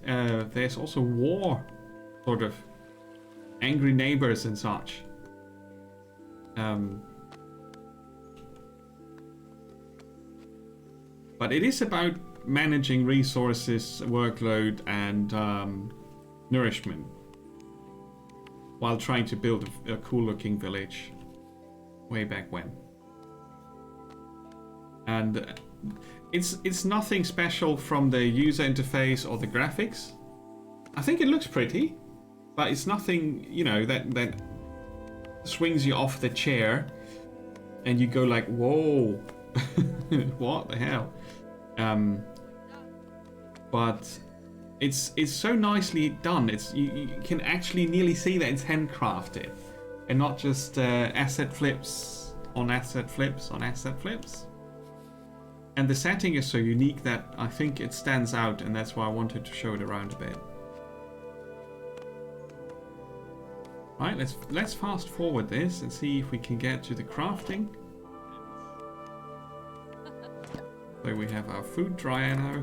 also war, sort of angry neighbors and such. But it is about managing resources, workload, and nourishment, while trying to build a cool-looking village. Way back when. And it's nothing special from the user interface or the graphics. I think it looks pretty, but it's nothing, you know, that swings you off the chair and you go like, whoa, what the hell? But it's so nicely done. You can actually nearly see that it's handcrafted and not just asset flips on asset flips on asset flips. And the setting is so unique that I think it stands out, and that's why I wanted to show it around a bit. Right, let's fast forward this and see if we can get to the crafting. So we have our food dryer now,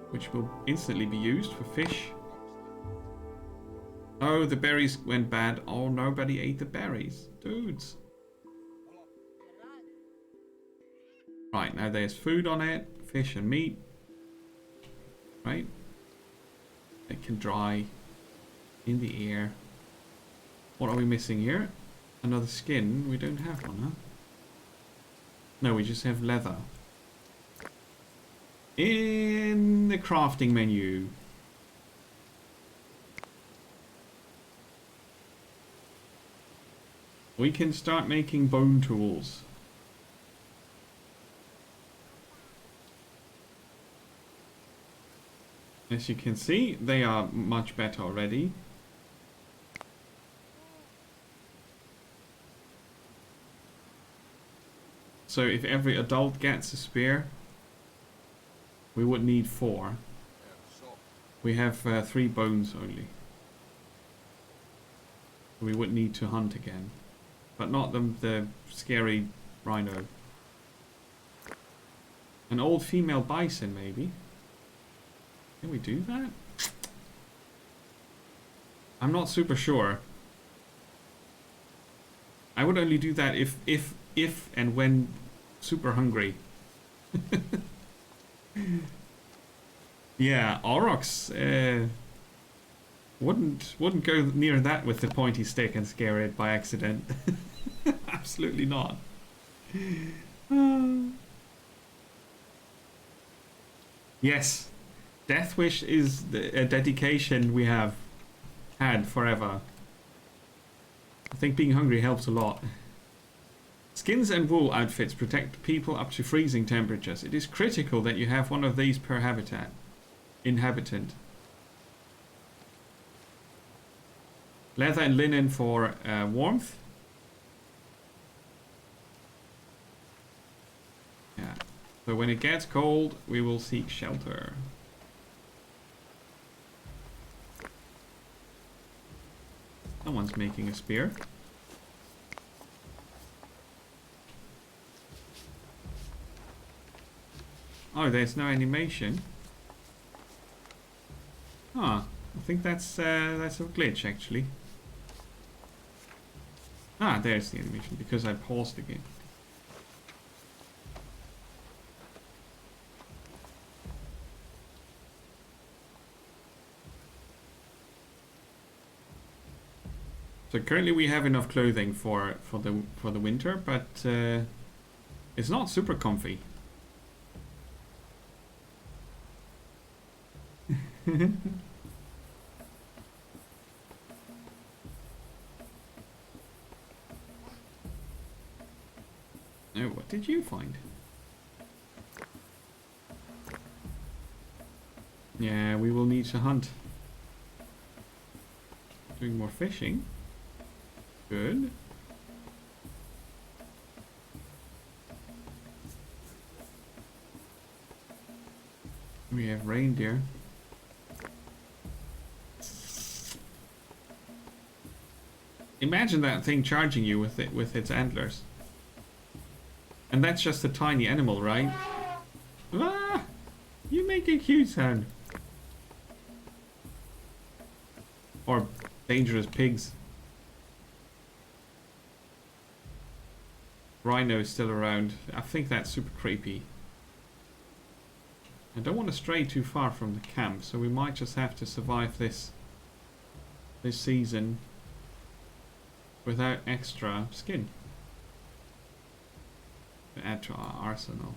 which will instantly be used for fish. Oh, the berries went bad. Oh, nobody ate the berries. Dudes. Right, now there's food on it, fish and meat. Right? It can dry in the air. What are we missing here? Another skin? We don't have one, huh? No, we just have leather. In the crafting menu. We can start making bone tools. As you can see, they are much better already. So if every adult gets a spear, we would need 4. We have 3 bones only. We would need to hunt again. But not the scary rhino. An old female bison, maybe. Can we do that? I'm not super sure. I would only do that if and when super hungry. Yeah, Aurochs wouldn't go near that with the pointy stick and scare it by accident. Absolutely not. Yes, Death Wish is a dedication we have had forever. I think being hungry helps a lot. Skins and wool outfits protect people up to freezing temperatures. It is critical that you have one of these per inhabitant. Leather and linen for warmth. Yeah. So when it gets cold, we will seek shelter. Someone's making a spear. Oh, there's no animation. Ah, I think that's a glitch actually. Ah, there's the animation because I paused again. So currently we have enough clothing for the winter, but it's not super comfy. Oh, what did you find? Yeah, we will need to hunt. Doing more fishing. Good. We have reindeer. Imagine that thing charging you with its antlers. And that's just a tiny animal, right? Ah! You make a cute sound. Or dangerous pigs. Rhino is still around. I think that's super creepy. I don't want to stray too far from the camp, so we might just have to survive this season without extra skin to add to our arsenal.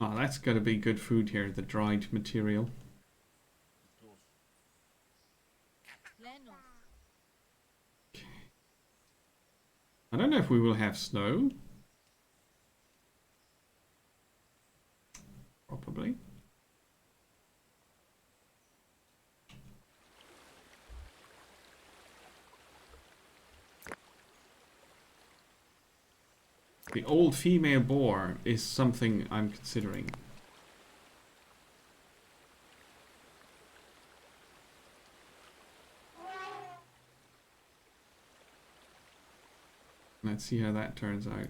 Oh, that's got to be good food here, the dried material. I don't know if we will have snow. Probably. The old female boar is something I'm considering. Let's see how that turns out.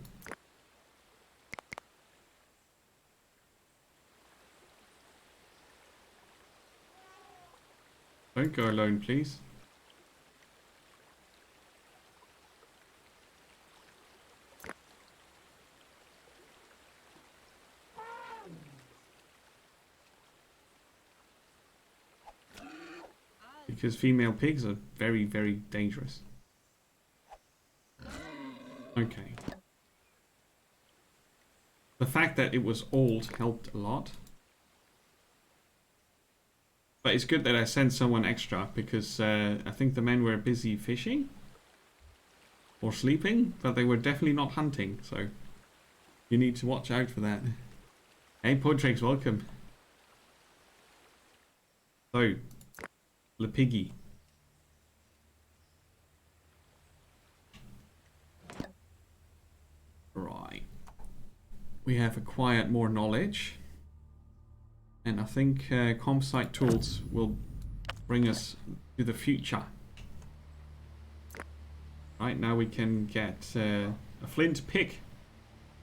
Don't go alone, please. because female pigs are very, very dangerous. Okay. The fact that it was old helped a lot. But it's good that I sent someone extra, because I think the men were busy fishing or sleeping, but they were definitely not hunting, so you need to watch out for that. Hey Podrex, welcome. So, Le Piggy. Right. We have acquired more knowledge. And I think ComSite tools will bring us to the future. Right, now we can get a flint pick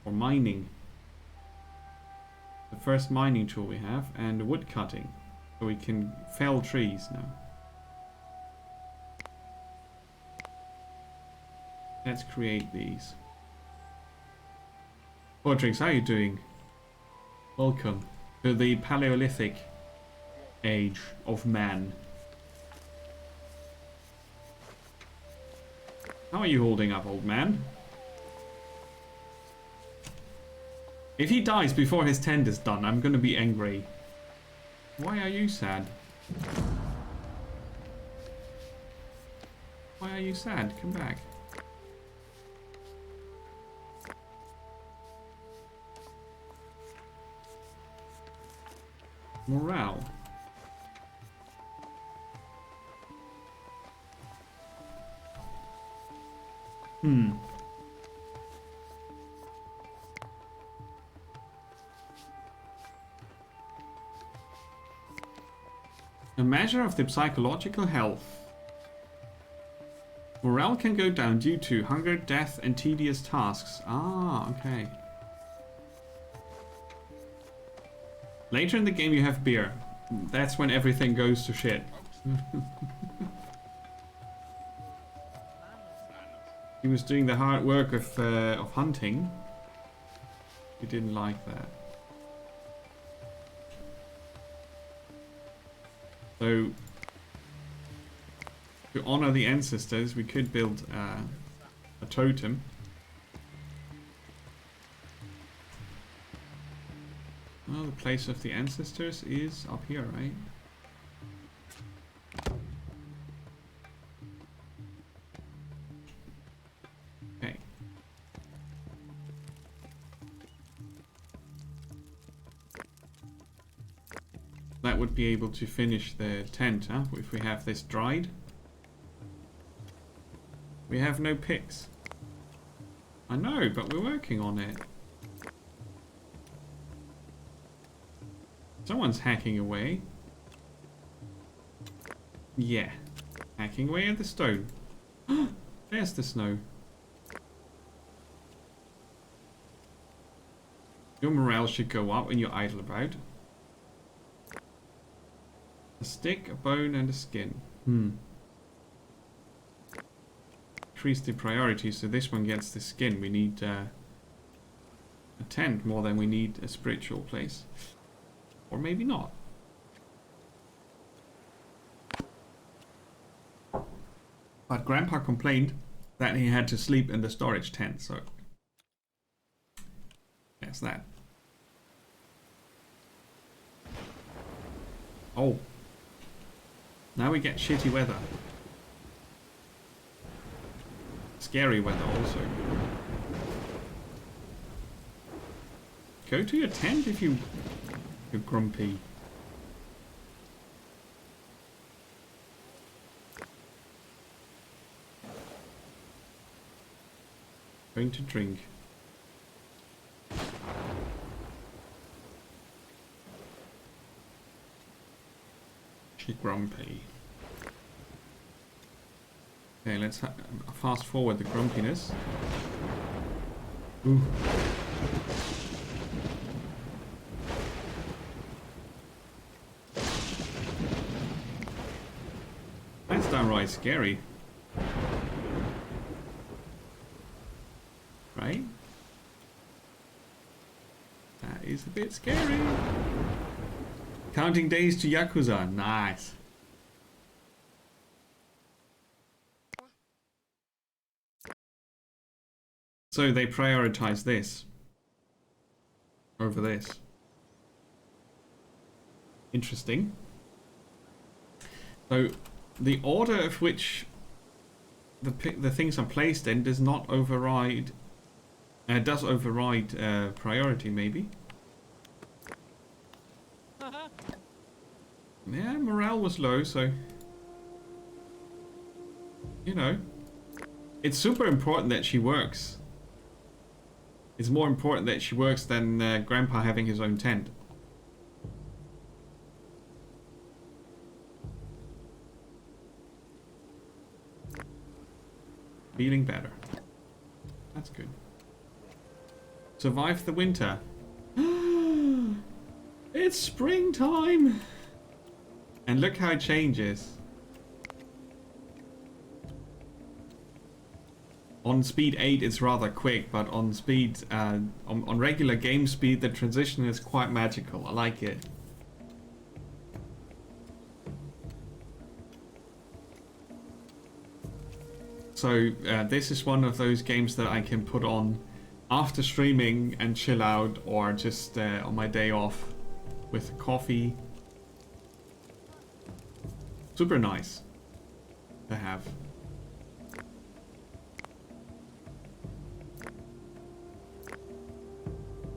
for mining. The first mining tool we have, and wood cutting. So we can fell trees now. Let's create these. Podrix, how are you doing? Welcome to the Paleolithic age of man. How are you holding up, old man? If he dies before his tent is done, I'm gonna be angry. Why are you sad? Why are you sad? Come back. Morale. A measure of the psychological health. Morale can go down due to hunger, death, and tedious tasks. Ah, okay. Later in the game you have beer. That's when everything goes to shit. He was doing the hard work of hunting. He didn't like that. So, to honor the ancestors, we could build a totem. Well, the place of the ancestors is up here, right? Okay. That would be able to finish the tent, huh? If we have this dried. We have no picks. I know, but we're working on it. Someone's hacking away. Yeah. Hacking away at the stone. There's the snow. Your morale should go up when you're idle about. A stick, a bone, and a skin. Increase the priority, so this one gets the skin. We need a tent more than we need a spiritual place. Or maybe not. But Grandpa complained that he had to sleep in the storage tent, so there's that. Oh. Now we get shitty weather. Scary weather also. Go to your tent if you're grumpy. Going to drink. She grumpy. Okay, let's fast forward the grumpiness. Ooh. That's downright scary. Right? That is a bit scary. Counting days to Yakuza. Nice. So they prioritize this over this. Interesting. So the order of which the things are placed in does not override. Does override priority, maybe. Yeah, morale was low, so you know, it's super important that she works. It's more important that she works than Grandpa having his own tent. Feeling better. That's good. Survive the winter. It's springtime! And look how it changes. On speed 8 it's rather quick, but on speed, on regular game speed, the transition is quite magical. I like it. So this is one of those games that I can put on after streaming and chill out, or just on my day off with coffee. Super nice to have.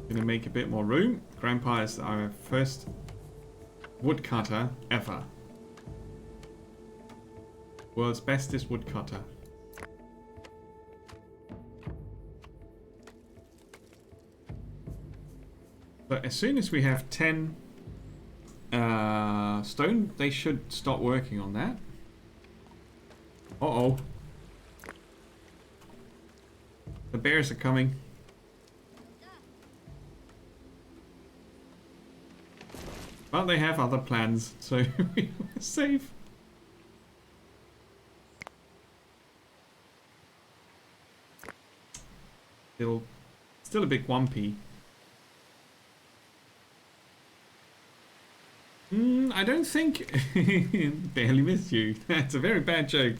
Gonna make a bit more room. Grandpa is our first woodcutter ever. World's bestest woodcutter. But as soon as we have 10 stone, they should stop working on that. Uh-oh. The bears are coming. But they have other plans, so we're safe. Still a bit wumpy. I don't think... Barely missed you. That's a very bad joke.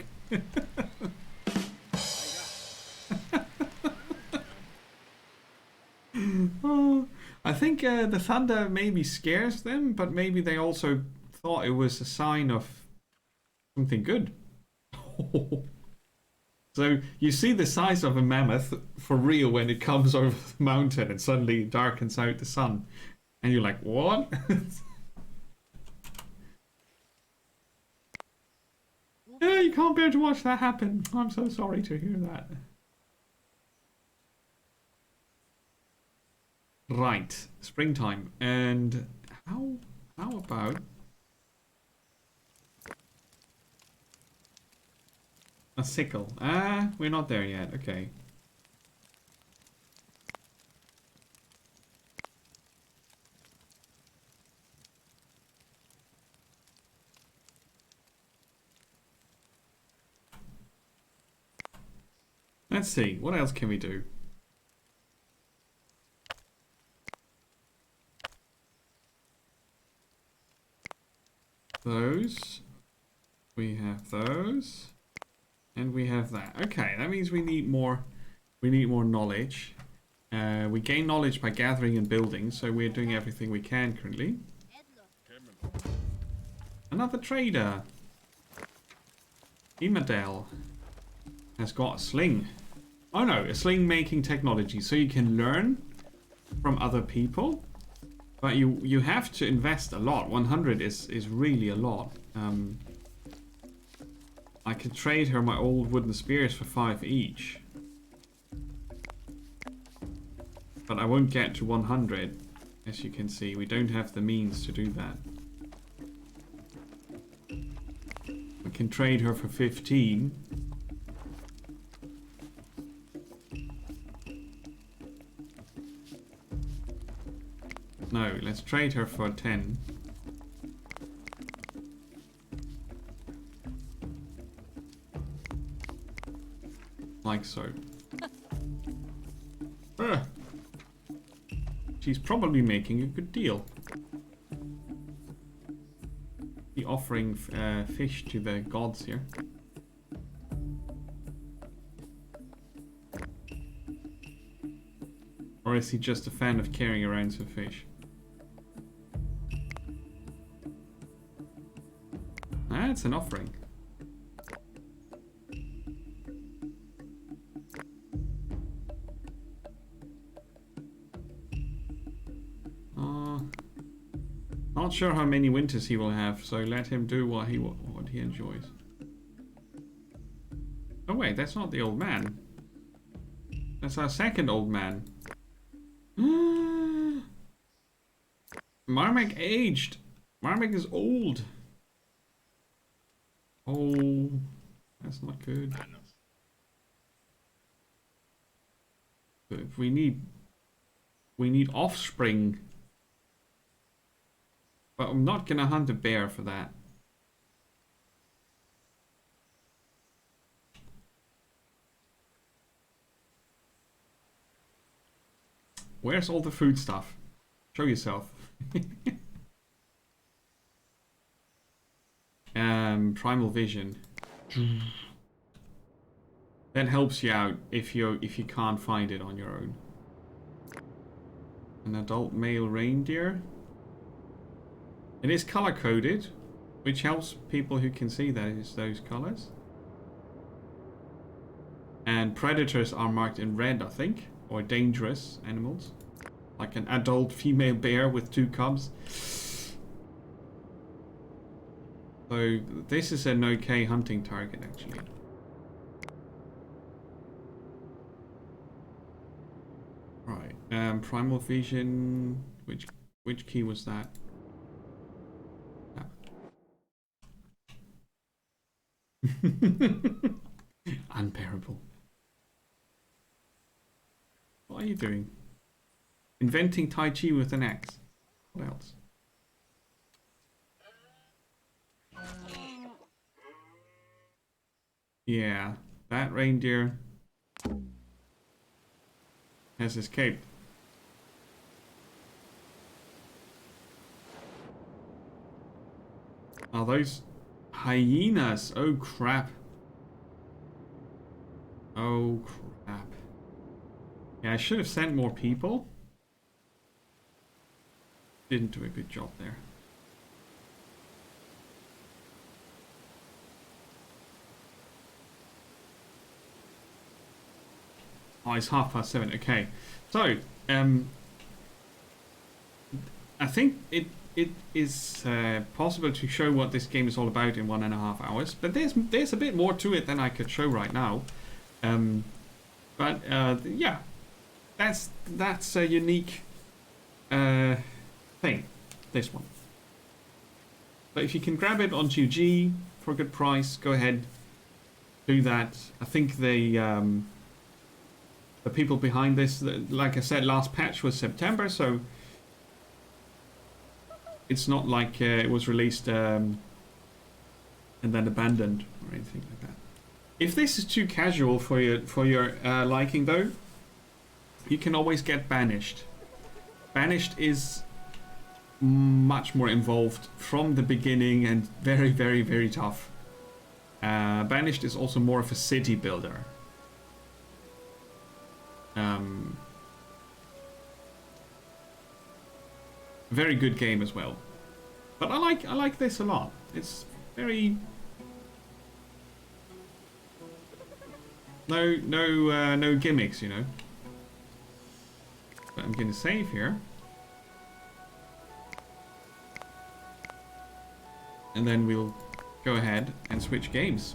Oh, I think the thunder maybe scares them, but maybe they also thought it was a sign of something good. So you see the size of a mammoth for real when it comes over the mountain and suddenly darkens out the sun. And you're like, what? Yeah, you can't bear to watch that happen. I'm so sorry to hear that. Right, springtime. And how about a sickle? Ah, we're not there yet. Okay. Let's see, what else can we do? Those. We have those. And we have that. Okay, that means we need more knowledge. We gain knowledge by gathering and building, so we're doing everything we can currently. Another trader. Imadel has got a sling. Oh no, a sling making technology. So you can learn from other people, but you have to invest a lot. 100 is really a lot. I could trade her my old wooden spears for 5 each. But I won't get to 100. As you can see, we don't have the means to do that. We can trade her for 15. No, let's trade her for 10. Like so. She's probably making a good deal. Be offering fish to the gods here. Or is he just a fan of carrying around some fish? Ah, it's an offering. Not sure how many winters he will have, so let him do what he enjoys. Oh wait, that's not the old man. That's our second old man. Marmek aged. Marmek is old. Oh, that's not good. But if we need offspring. But I'm not gonna hunt a bear for that. Where's all the food stuff? Show yourself. Primal vision. That helps you out if you can't find it on your own. An adult male reindeer. It is color coded, which helps people who can see those colors. And predators are marked in red, I think, or dangerous animals, like an adult female bear with 2 cubs. So this is an okay hunting target, actually. Right, primal vision. Which key was that? Unbearable. What are you doing? Inventing Tai Chi with an axe. What else? Yeah, that reindeer has escaped. Are those hyenas? Oh crap. Oh crap. Yeah, I should have sent more people. Didn't do a good job there. Oh, it's 7:30. Okay. So, I think it is possible to show what this game is all about in 1.5 hours, but there's a bit more to it than I could show right now. Yeah, that's a unique thing. This one. But if you can grab it on GOG for a good price, go ahead, do that. I think the people behind this, like I said, last patch was September, so it's not like it was released and then abandoned or anything like that. If this is too casual for your liking, though, you can always get Banished. Banished is much more involved from the beginning and very, very, very tough. Banished is also more of a city builder. Very good game as well. But I like this a lot. It's very no gimmicks, you know. But I'm gonna save here. And then we'll go ahead and switch games.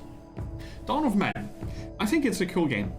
Dawn of Man. I think it's a cool game.